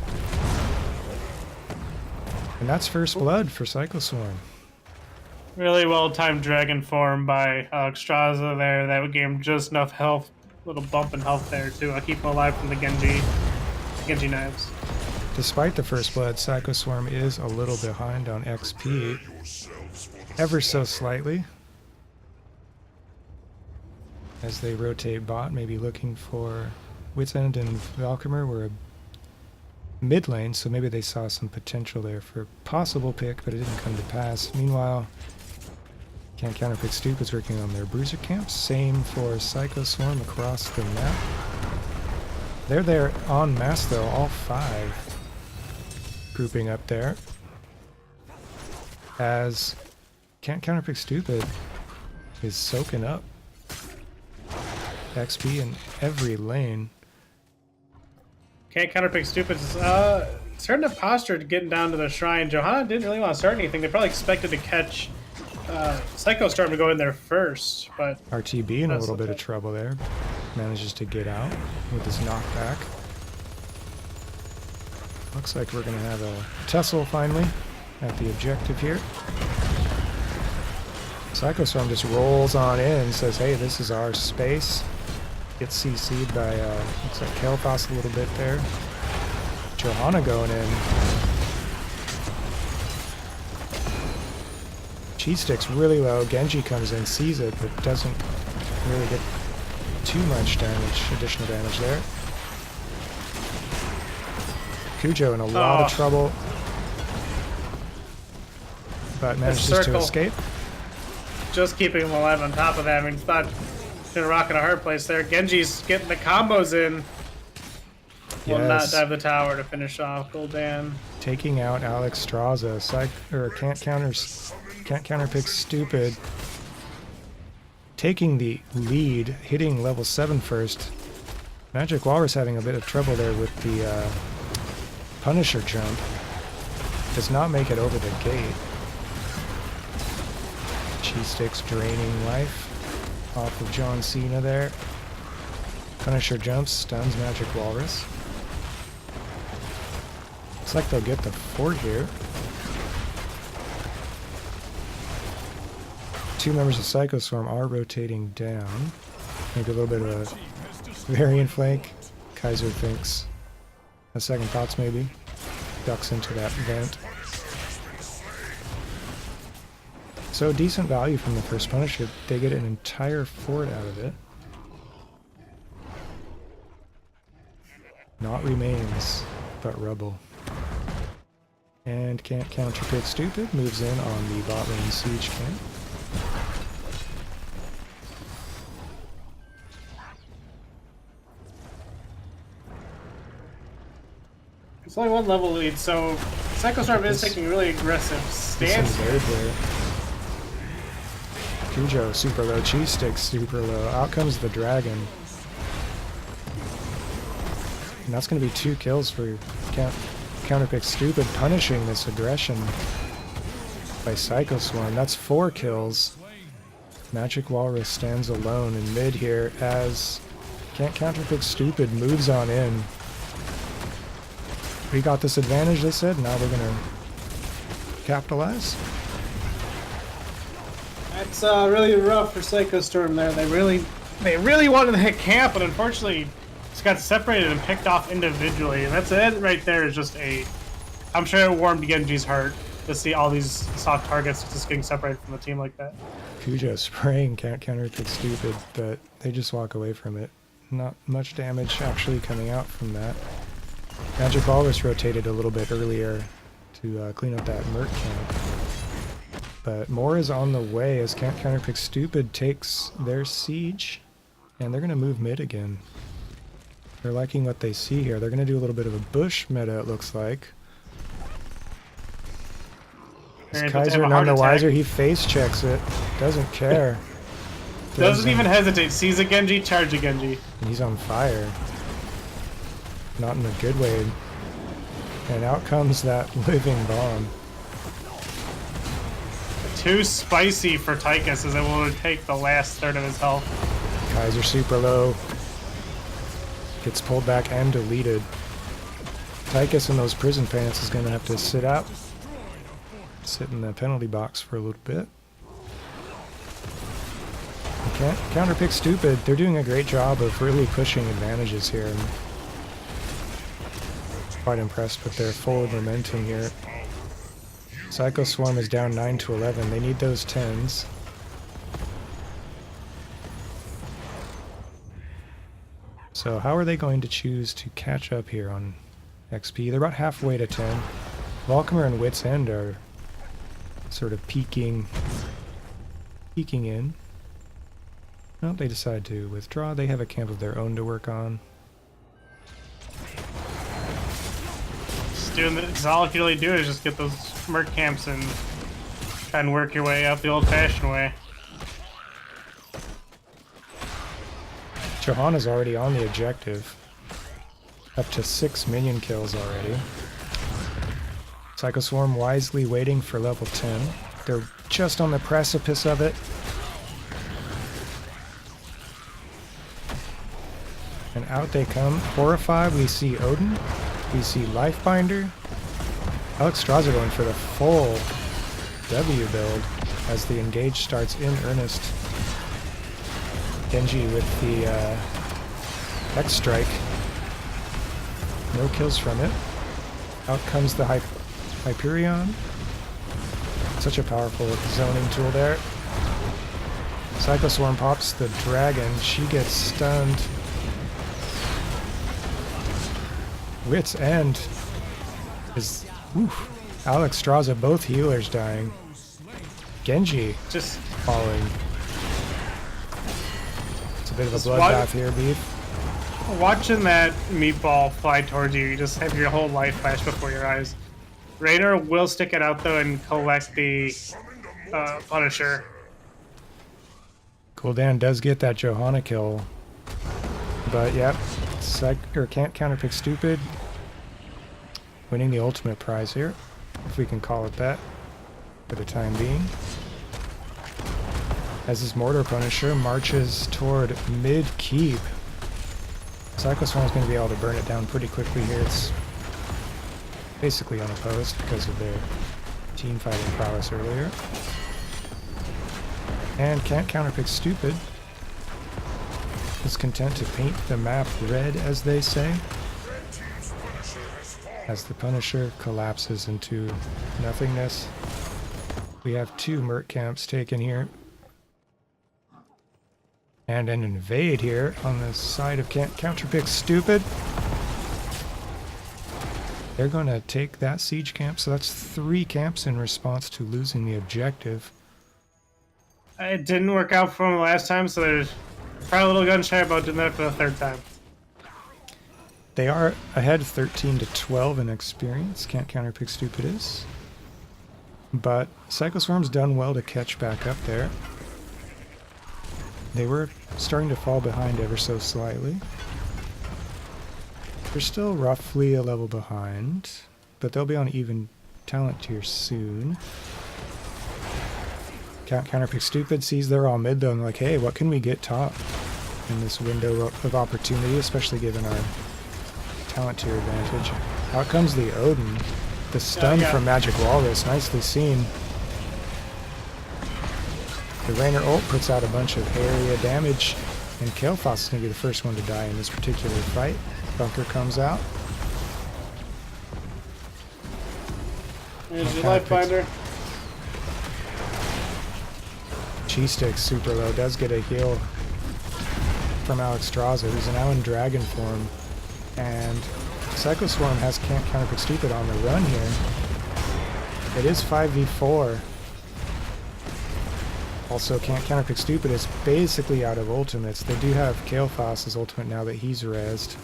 And that's first blood for PsychoSwarm. Really well-timed dragon form by Alexstrasza there. That gave him just enough health, little bump in health there to keep him alive from the Genji knives. Despite the first blood, PsychoSwarm is a little behind on XP, ever so slightly. As they rotate bot, maybe looking for Wits End and Valkammer were a mid lane, so maybe they saw some potential there for a possible pick, but it didn't come to pass. Meanwhile, Can't Counterpick Stupid's working on their bruiser camps. Same for PsychoSwarm across the map. They're there en masse though, all 5 grouping up there. As Can't Counterpick Stupid is soaking up. XP in every lane. Can't counterpick stupid. Starting to posture getting down to the shrine. Johanna didn't really want to start anything. They probably expected to catch PsychoSwarm to go in there first, but RTB in a that's little bit okay. of trouble there. Manages to get out with his knockback. Looks like we're going to have a tussle finally at the objective here. PsychoSwarm just rolls on in and says, hey, this is our space. Gets CC'd by, looks like Kael'thas a little bit there. Johanna going in. Cheese stick's really low. Genji comes in, sees it, but doesn't really get too much damage, additional damage there. Cujo in a lot of trouble, but manages to escape. Just keeping him alive on top of that. I mean, it's not in a rock and a hard place there. Genji's getting the combos in. Will not dive the tower to finish off Gul'dan. Taking out Alex Straza. Can't counterpick stupid. Taking the lead, hitting level 7 first. Magic Walrus having a bit of trouble there with the Punisher jump. Does not make it over the gate. Cheese sticks draining life off of John Cena there. Punisher jumps, stuns Magic Walrus. Looks like they'll get the fort here. Two members of PsychoSwarm are rotating down. Maybe a little bit of a variant flank. Kaiser thinks a second thoughts maybe. Ducks into that vent. So decent value from the first Punisher. They get an entire fort out of it. Not remains, but rubble. And can't counterpick stupid. Moves in on the bot lane siege camp. It's only one level lead, so PsychoSwarm is taking a really aggressive stance. Cujo super low, cheese stick super low. Out comes the dragon. And that's going to be 2 kills for Counterpick stupid, punishing this aggression by PsychoSwarm. That's 4 kills. Magic Walrus stands alone in mid here as Can't Counterpick stupid moves on in. We got this advantage, they said. Now they're gonna capitalize. That's really rough for PsychoSwarm there. They really wanted to hit camp, but unfortunately just got separated and picked off individually. And that right there is just I'm sure it warmed Genji's heart to see all these soft targets just getting separated from the team like that. Cujo spraying Can't Counterpick stupid, but they just walk away from it. Not much damage actually coming out from that. Magic Walrus rotated a little bit earlier to clean up that Merc camp. But more is on the way as Can't Counterpick stupid takes their siege, and they're going to move mid again. They're liking what they see here. They're going to do a little bit of a bush meta, it looks like. Kaiser none the wiser, he face checks it. Doesn't care. Doesn't even hesitate. Sees a Genji, charge a Genji. And he's on fire. Not in a good way. And out comes that living bomb. Too spicy for Tychus as it will take the last third of his health. Kaiser super low. Gets pulled back and deleted. Tychus in those prison pants is going to have to sit out. Sit in the penalty box for a little bit. Can't Counterpick stupid. They're doing a great job of really pushing advantages here. I'm quite impressed with their forward momentum here. PsychoSwarm is down 9 to 11. They need those 10s. So how are they going to choose to catch up here on XP? They're about halfway to 10. Valkymer and Wit's End are sort of peeking in. No, they decide to withdraw. They have a camp of their own to work on. That's all you can really do is just get those merc camps and try and work your way up the old-fashioned way. Johanna's already on the objective. Up to 6 minion kills already. PsychoSwarm wisely waiting for level 10. They're just on the precipice of it. And out they come. Horrified, we see Odin. We see Lifebinder. Alexstrasza going for the full W build as the engage starts in earnest. Genji with the X strike. No kills from it. Out comes the Hyperion. Such a powerful zoning tool there. PsychoSwarm pops the dragon. She gets stunned. Wit's End is... Oof. Alexstrasza, both healers dying. Genji Just falling. It's a bit of a Just bloodbath here, Beef. watching that meatball fly towards you, you just have your whole life flash before your eyes. Raynor will stick it out though and collect the Punisher. Gul'dan does get that Johanna kill. But yep, can't counterpick stupid. Winning the ultimate prize here, if we can call it that, for the time being. As his Mortar Punisher marches toward mid-keep. PsychoSwarm's going to be able to burn it down pretty quickly here. It's basically unopposed because of their team fighting prowess earlier. And can't counterpick stupid. Is content to paint the map red, as they say. As the Punisher collapses into nothingness. We have 2 Merc camps taken here. And an invade here on the side of Counterpick stupid. They're going to take that siege camp, so that's 3 camps in response to losing the objective. It didn't work out for him last time, so there's probably a little gun shy about doing that for the 3rd time. They are ahead 13 to 12 in experience, can't counterpick stupid is. But PsychoSwarm's done well to catch back up there. They were starting to fall behind ever so slightly. They're still roughly a level behind, but they'll be on even talent tier soon. Counterpick stupid sees they're all mid though and like, hey, what can we get top in this window of opportunity, especially given our talent tier advantage. Out comes the Odin. The stun from Magic Walrus, nicely seen. The Raynor ult puts out a bunch of area damage, and Kael'thas is going to be the first one to die in this particular fight. Bunker comes out. There's your Lifebinder. Cheese-Stick super low, does get a heal from Alexstrasza, who's now in dragon form. And PsychoSwarm has can't counterpick stupid on the run here. It is 5v4. Also, can't counterpick stupid is basically out of ultimates. They do have Kael'thas' ultimate now that he's rezzed.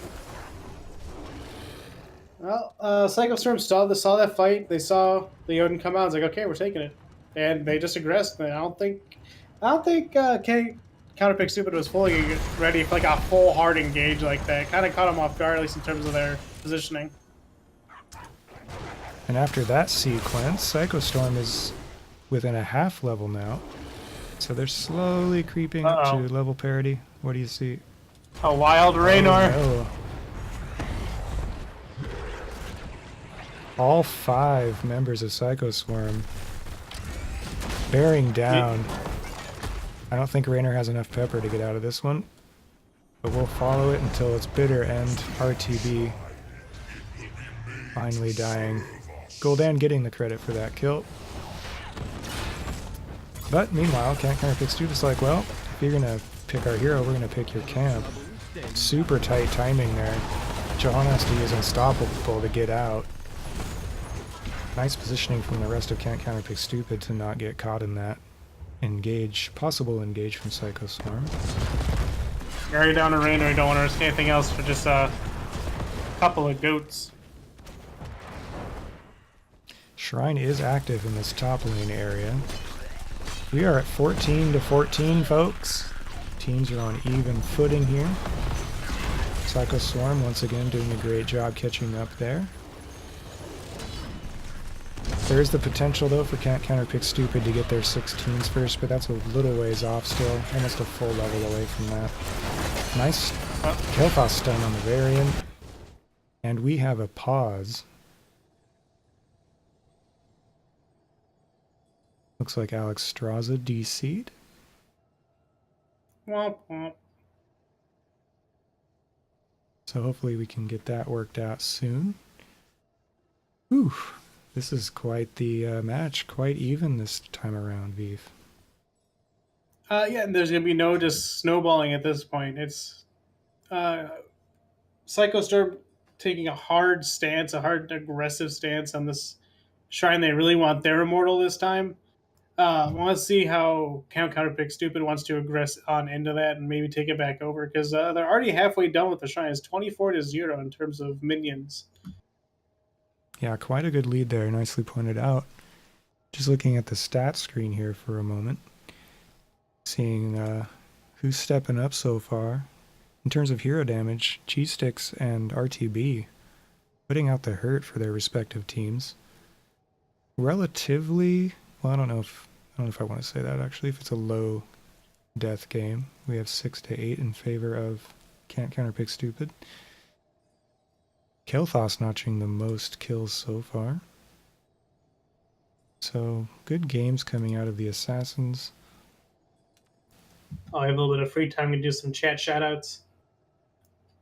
Well, PsychoSwarm saw that fight. They saw the Odin come out. It's like, okay, we're taking it, and they just aggressed. And I don't think Counterpick Stupid was fully ready for like a full hard engage like that. Kind of caught them off guard, at least in terms of their positioning. And after that sequence, PsychoStorm is within a half level now. So they're slowly creeping up to level parity. What do you see? A wild Raynor. Oh, no. All 5 members of PsychoSwarm bearing down. I don't think Raynor has enough pepper to get out of this one, but we'll follow it until its bitter end. RTB finally dying. Gul'dan getting the credit for that kill. But meanwhile, can't counterpick stupid's like, well, if you're gonna pick our hero, we're gonna pick your camp. Super tight timing there. Johanna has to use Unstoppable to get out. Nice positioning from the rest of Can't Counterpick Stupid to not get caught in that possible engage from PsychoSwarm. Already down to Raynor. You don't want to risk anything else for just a couple of goats. Shrine is active in this top lane area. We are at 14 to 14, folks. Teams are on even footing here. PsychoSwarm once again doing a great job catching up there. There is the potential though for Counterpick Stupid to get their 16s first, but that's a little ways off still. Almost a full level away from that. Nice Kel'Thas stun on the variant. And we have a pause. Looks like Alex Straza DC'd. Womp womp. So hopefully we can get that worked out soon. Whew. This is quite the match. Quite even this time around, Viv. Yeah, and there's going to be no just snowballing at this point. It's PsychoSwarm taking a hard stance, a hard aggressive stance on this shrine. They really want their immortal this time. I want to see how Counterpick Stupid wants to aggress on into that and maybe take it back over, because they're already halfway done with the shrine. It's 24-0 in terms of minions. Yeah, quite a good lead there. Nicely pointed out. Just looking at the stats screen here for a moment. Seeing who's stepping up so far. In terms of hero damage, Cheese Sticks and RTB putting out the hurt for their respective teams. Relatively, well, I don't know if I want to say that actually. If it's a low death game, we have 6 to 8 in favor of Can't Counterpick Stupid. Kel'Thas notching the most kills so far. So good games coming out of the Assassins. I have a little bit of free time to do some chat shoutouts.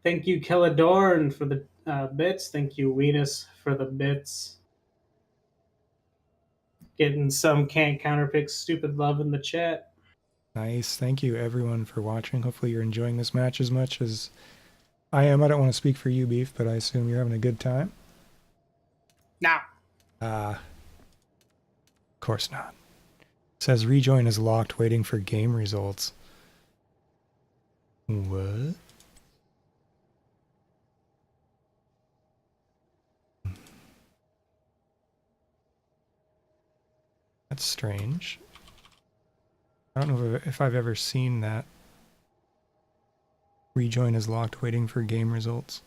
Thank you, Kelladorn, for the bits. Thank you, Weenus, for the bits. Getting some Can't Counterpick Stupid love in the chat. Nice. Thank you everyone for watching. Hopefully you're enjoying this match as much as I am. I don't want to speak for you, Beef, but I assume you're having a good time. Nah. Of course not. It says rejoin is locked, waiting for game results. What? That's strange. I don't know if I've ever seen that. Rejoin is locked, waiting for game results.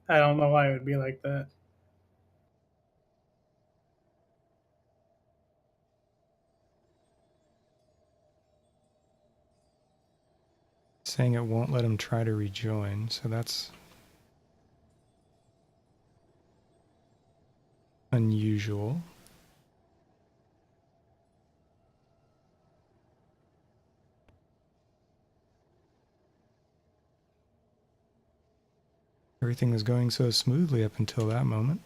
I don't know why it would be like that. Saying it won't let him try to rejoin, so that's unusual. Everything was going so smoothly up until that moment.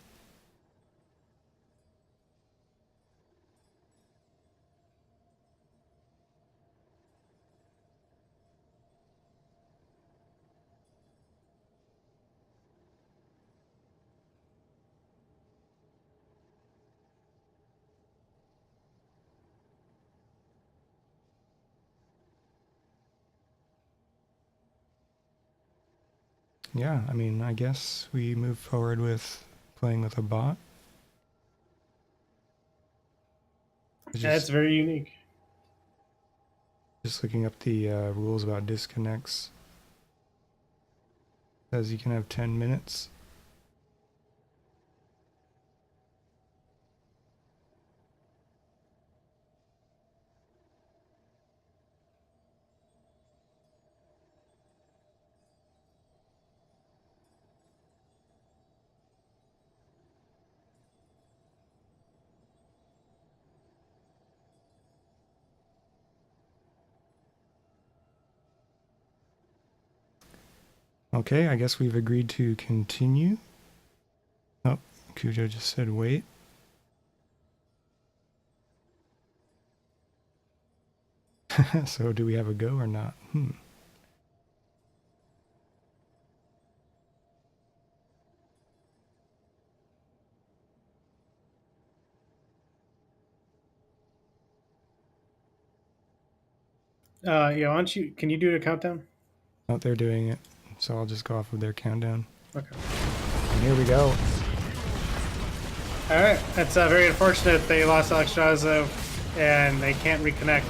Yeah, I mean, I guess we move forward with playing with a bot. That's very unique. Just looking up the rules about disconnects. Says you can have 10 minutes. Okay, I guess we've agreed to continue. Oh, Cujo just said wait. So do we have a go or not? Yeah, why don't you, can you do a countdown? Oh, they're doing it. So I'll just go off of their countdown. Okay. And here we go. Alright, that's very unfortunate they lost Alexstrasza and they can't reconnect.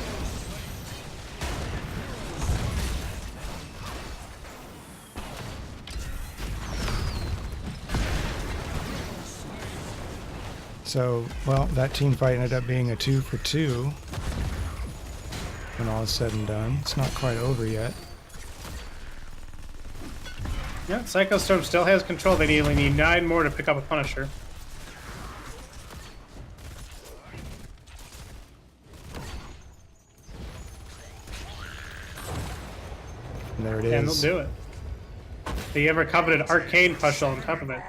So, well, that team fight ended up being a 2 for 2 when all is said and done. It's not quite over yet. Yeah, PsychoSwarm still has control. They only need 9 more to pick up a Punisher. And there it And is. they'll do it. The ever coveted Arcane Pushel on top of it.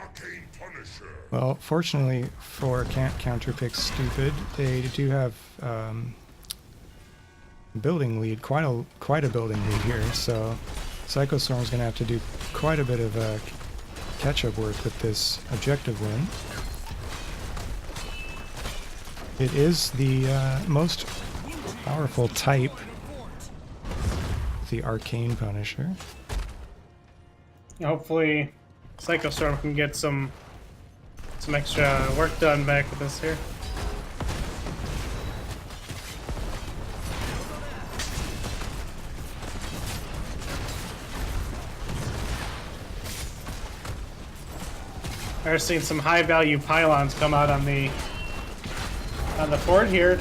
Well, fortunately for Can't Counterpick Stupid, they do have building lead, quite a building lead here. So PsychoSwarm's going to have to do quite a bit of catch-up work with this objective win. It is the most powerful type, the Arcane Punisher. Hopefully, PsychoSwarm can get some extra work done back with this here. We're seeing some high-value pylons come out on the fort here.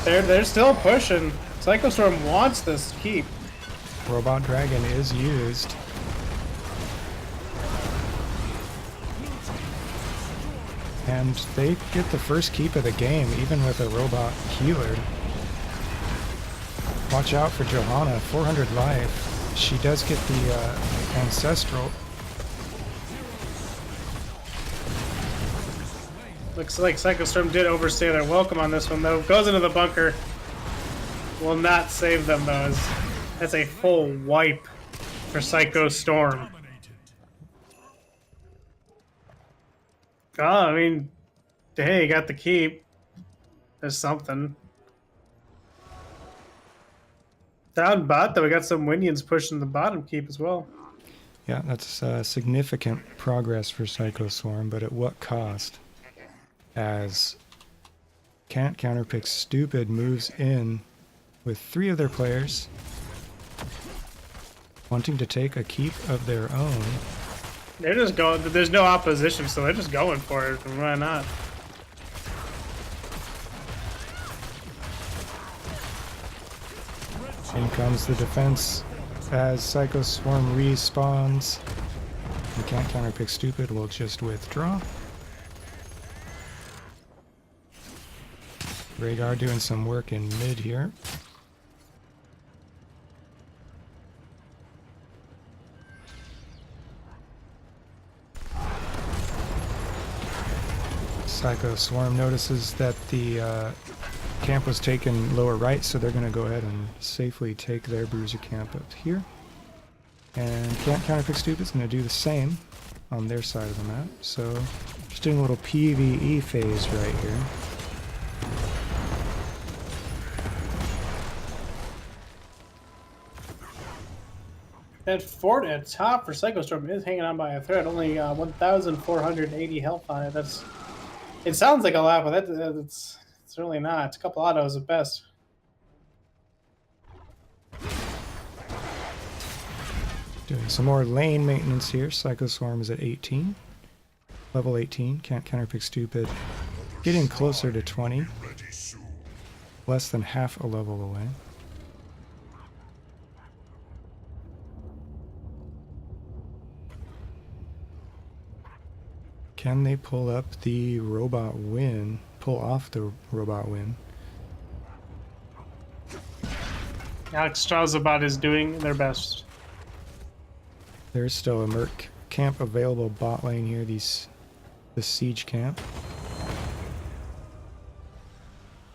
They're still pushing. PsychoSwarm wants this keep. Robot Dragon is used. And they get the first keep of the game, even with a robot healer. Watch out for Johanna, 400 life. She does get the Ancestral. Looks like PsychoSwarm did overstay their welcome on this one, though. Goes into the bunker. Will not save them, though. That's a full wipe for PsychoSwarm. Oh, I mean, hey, you got the keep. There's something. Down bot, though, we got some Winions pushing the bottom keep as well. Yeah, that's significant progress for PsychoSwarm, but at what cost? As Can't Counterpick Stupid moves in with 3 of their players wanting to take a keep of their own. They're just going, there's no opposition, so they're just going for it. Why not? In comes the defense as PsychoSwarm respawns. And Can't Counterpick Stupid will just withdraw. Rhaegar doing some work in mid here. PsychoSwarm notices that the camp was taken lower right, so they're going to go ahead and safely take their bruiser camp up here. And Can't Counterpick Stupid's going to do the same on their side of the map. So just doing a little PvE phase right here. That fort at top for PsychoSwarm is hanging on by a thread. Only 1,480 health on it. It sounds like a lot, but it's really not. It's a couple autos at best. Doing some more lane maintenance here. PsychoSwarm is at 18. Level 18. Can't Counterpick Stupid. Getting closer to 20. Less than half a level away. Can they pull up the robot win? Pull off the robot win? Alexstrasza is doing their best. There's still a Merc camp available bot lane here, the siege camp.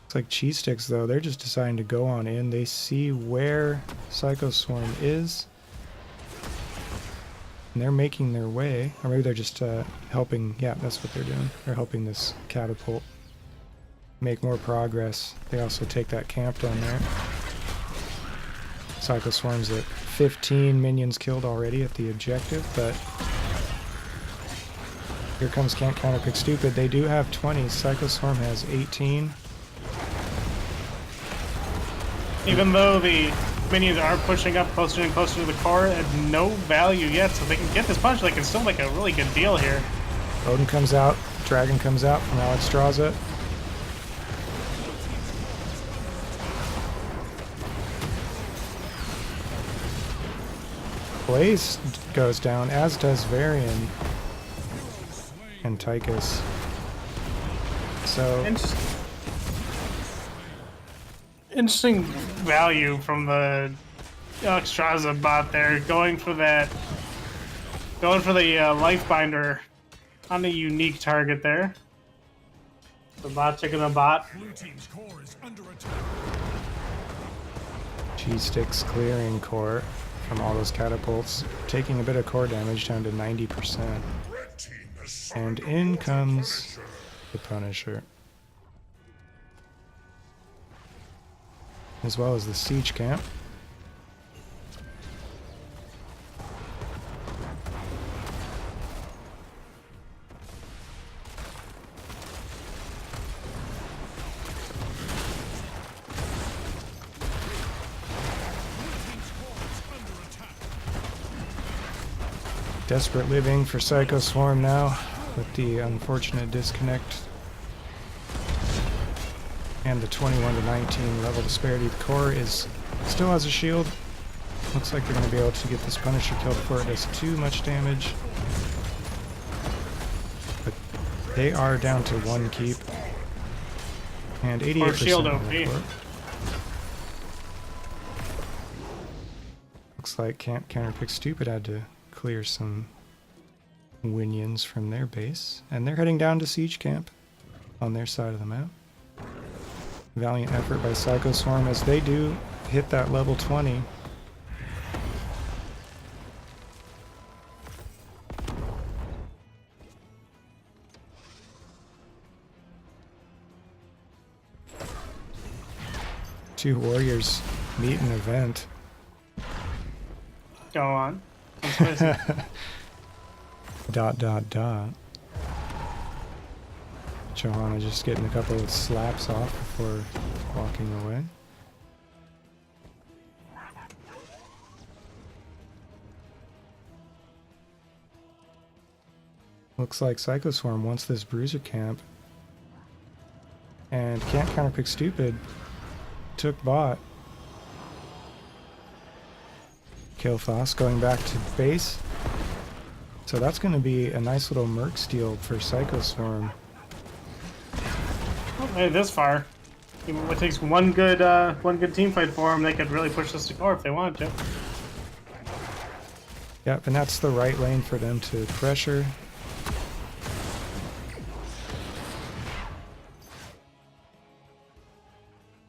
It's like cheese sticks though, they're just deciding to go on in. They see where PsychoSwarm is. And they're making their way, or maybe they're just helping, yeah, that's what they're doing. They're helping this catapult make more progress. They also take that camp down there. PsychoSwarm's at 15 minions killed already at the objective, but Here comes Can't Counterpick Stupid. They do have 20. PsychoSwarm has 18. Even though the minions are pushing up closer and closer to the core, at no value yet, so they can get this punch. They can still make a really good deal here. Odin comes out. Dragon comes out from Alexstrasza. Blaze goes down, as does Varian and Tychus. So interesting value from the Alexstrasza bot there, going for the life binder on a unique target there. The bot checking the bot. G-Sticks clearing core from all those catapults, taking a bit of core damage down to 90%. And in comes the Punisher, as well as the Siege Camp. Desperate living for PsychoSwarm now, with the unfortunate disconnect and the 21 to 19 level disparity. The core still has a shield. Looks like they're going to be able to get this Punisher killed before it does too much damage. But they are down to 1 keep. And 88% shield of OP. the core. Looks like Can't Counterpick Stupid had to clear some Winions from their base, and they're heading down to Siege Camp on their side of the map. Valiant effort by PsychoSwarm as they do hit that level 20. Two warriors meet an event. Go on. Dot dot dot. Johanna just getting a couple of slaps off before walking away. Looks like PsychoSwarm wants this Bruiser camp. And Can't Counterpick Stupid took bot. Killfos going back to base. So that's going to be a nice little Merc steal for PsychoSwarm. Well, made it this far. It takes one good team fight for them. They could really push this to core if they wanted to. Yep, and that's the right lane for them to pressure.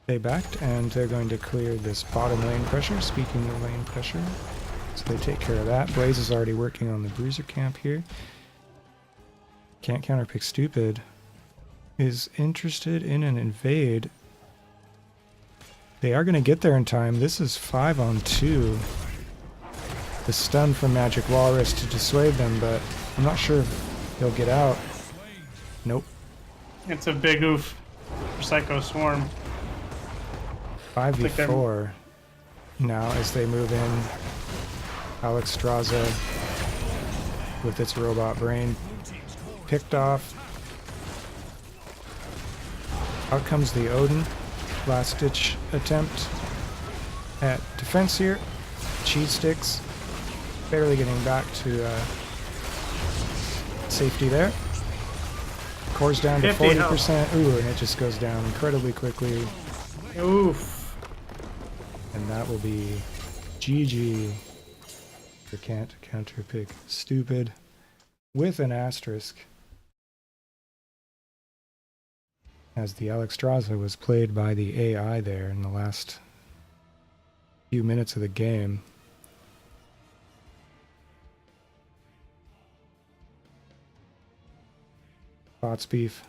They backed, and they're going to clear this bottom lane pressure. Speaking of lane pressure, so they take care of that. Blaze is already working on the Bruiser camp here. Can't Counterpick Stupid is interested in an invade. They are going to get there in time. This is 5-on-2. The stun from Magic Walrus to dissuade them, but I'm not sure if he'll get out. Nope. It's a big oof for PsychoSwarm. 5v4 now as they move in. Alexstrasza with its robot brain picked off. Out comes the Odin. Last ditch attempt at defense here. Cheese sticks barely getting back to safety there. Core's down to 40%. Ooh, and it just goes down incredibly quickly. Oof. And that will be GG for Can't Counterpick Stupid with an asterisk, as the Alexstrasza was played by the AI there in the last few minutes of the game. Bots beef.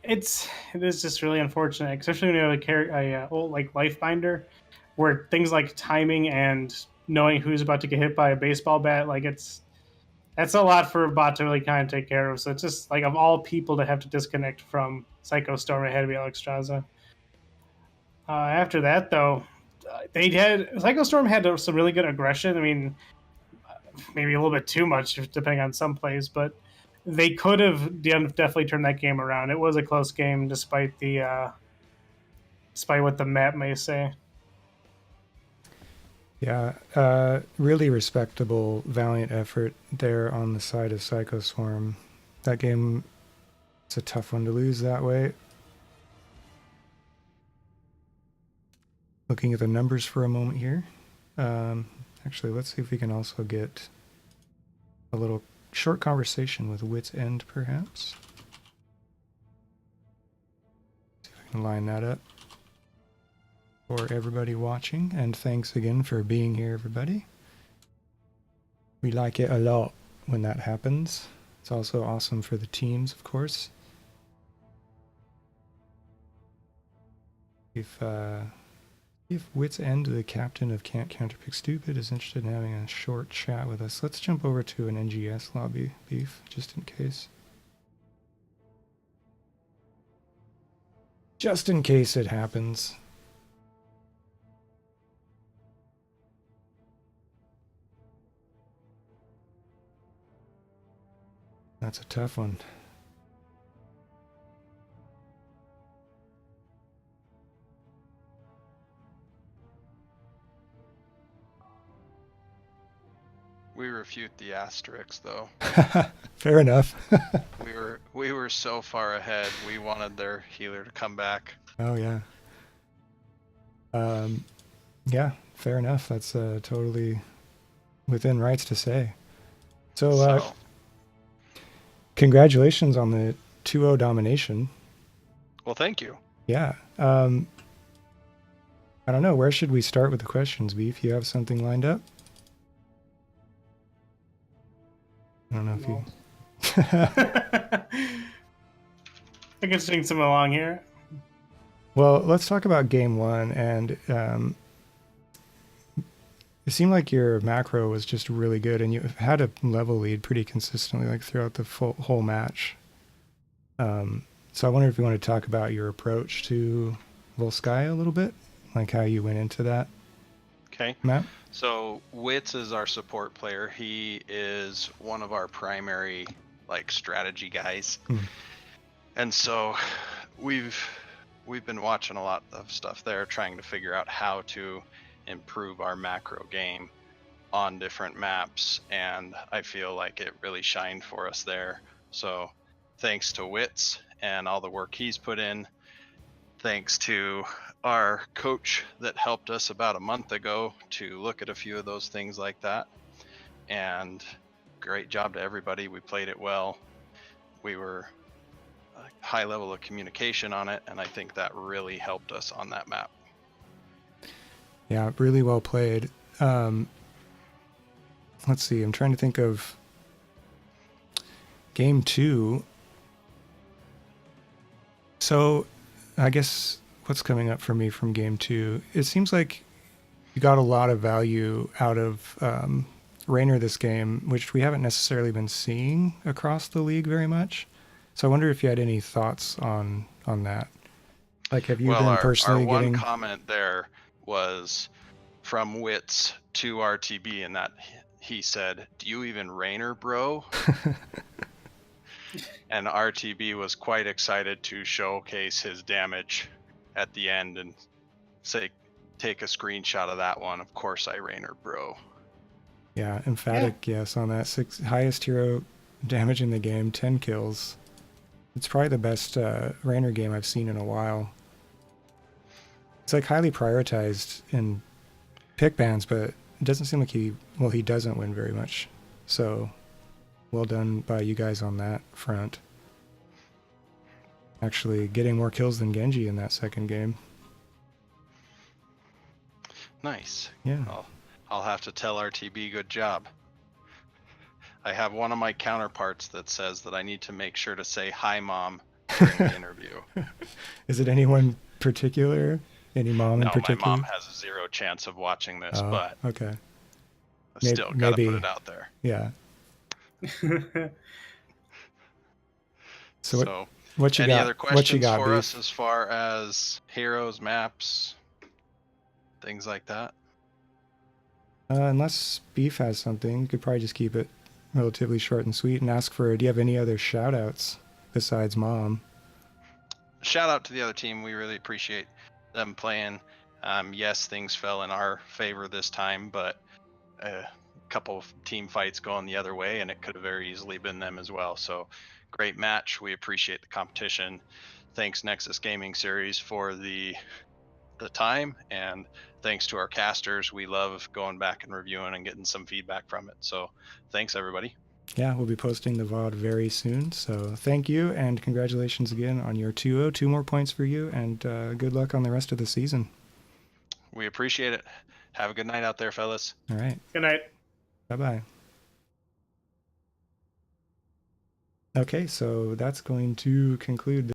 It is just really unfortunate, especially when you have a old like life binder, where things like timing and knowing who's about to get hit by a baseball bat. Like that's a lot for a bot to really kind of take care of. So it's just like of all people to have to disconnect from PsychoSwarm, it had to be Alexstrasza. After that, though, they had PsychoSwarm had some really good aggression. I mean, maybe a little bit too much depending on some plays, but they could have definitely turned that game around. It was a close game despite despite what the map may say. Yeah, really respectable, valiant effort there on the side of PsychoSwarm. That game, it's a tough one to lose that way. Looking at the numbers for a moment here. Actually, let's see if we can also get a little short conversation with Wit's End, perhaps. See if I can line that up for everybody watching. And thanks again for being here, everybody. We like it a lot when that happens. It's also awesome for the teams, of course. If Wit's End, the captain of Can't Counterpick Stupid, is interested in having a short chat with us, let's jump over to an NGS lobby, Beef, just in case. Just in case it happens. That's a tough one. We refute the asterisks, though. Fair enough. we were so far ahead. We wanted their healer to come back. Oh yeah. Yeah, fair enough. That's totally within rights to say. So, congratulations on the 2-0 domination. Well, thank you. Yeah. I don't know. Where should we start with the questions, Beef? You have something lined up? I don't know if you... I can string some along here. Well, let's talk about game one. And it seemed like your macro was just really good, and you had a level lead pretty consistently, like throughout the whole match. So I wonder if you want to talk about your approach to Volskaya a little bit, like how you went into that. Okay. Matt? So Witz is our support player. He is one of our primary strategy guys. And so we've been watching a lot of stuff there, trying to figure out how to improve our macro game on different maps, and I feel like it really shined for us there. So thanks to Witz and all the work he's put in, thanks to our coach that helped us about a month ago to look at a few of those things like that, and great job to everybody. We played it well. We were a high level of communication on it, and I think that really helped us on that map. Yeah, really well played. Let's see, I'm trying to think of game two. So I guess what's coming up for me from game two, it seems like you got a lot of value out of Raynor this game, which we haven't necessarily been seeing across the league very much. So I wonder if you had any thoughts on that. Like, have you been personally our getting... one comment there was from Witz to RTB, and that he said, "Do you even Raynor, bro?" And RTB was quite excited to showcase his damage at the end and say, take a screenshot of that one. Of course I Raynor, bro. Yeah, emphatic yes on that. Highest hero damage in the game, 10 kills. It's probably the best Raynor game I've seen in a while. It's like highly prioritized in pick bans, but it doesn't seem like he doesn't win very much. So well done by you guys on that front. Actually getting more kills than Genji in that second game. Nice. Yeah. I'll have to tell RTB good job. I have one of my counterparts that says that I need to make sure to say hi, Mom, during the interview. Is it anyone particular? Any mom in particular? My mom has 0 chance of watching this, but okay. Still gotta maybe, put it out there. yeah. So So, what you any got? other What you questions got, for Beef? us as far as heroes, maps, things like that? Unless Beef has something, you could probably just keep it relatively short and sweet and ask for, do you have any other shout outs besides Mom? Shout out to the other team. We really appreciate them playing. Yes, things fell in our favor this time, but a couple of team fights going the other way, and it could have very easily been them as well. So, great match. We appreciate the competition. Thanks Nexus Gaming Series for the time, and thanks to our casters. We love going back and reviewing and getting some feedback from it. So, thanks everybody. Yeah, we'll be posting the VOD very soon. So thank you, and congratulations again on your 2-0. 2 more points for you, and good luck on the rest of the season. We appreciate it. Have a good night out there, fellas. All right. Good night. Bye-bye. Okay, so that's going to conclude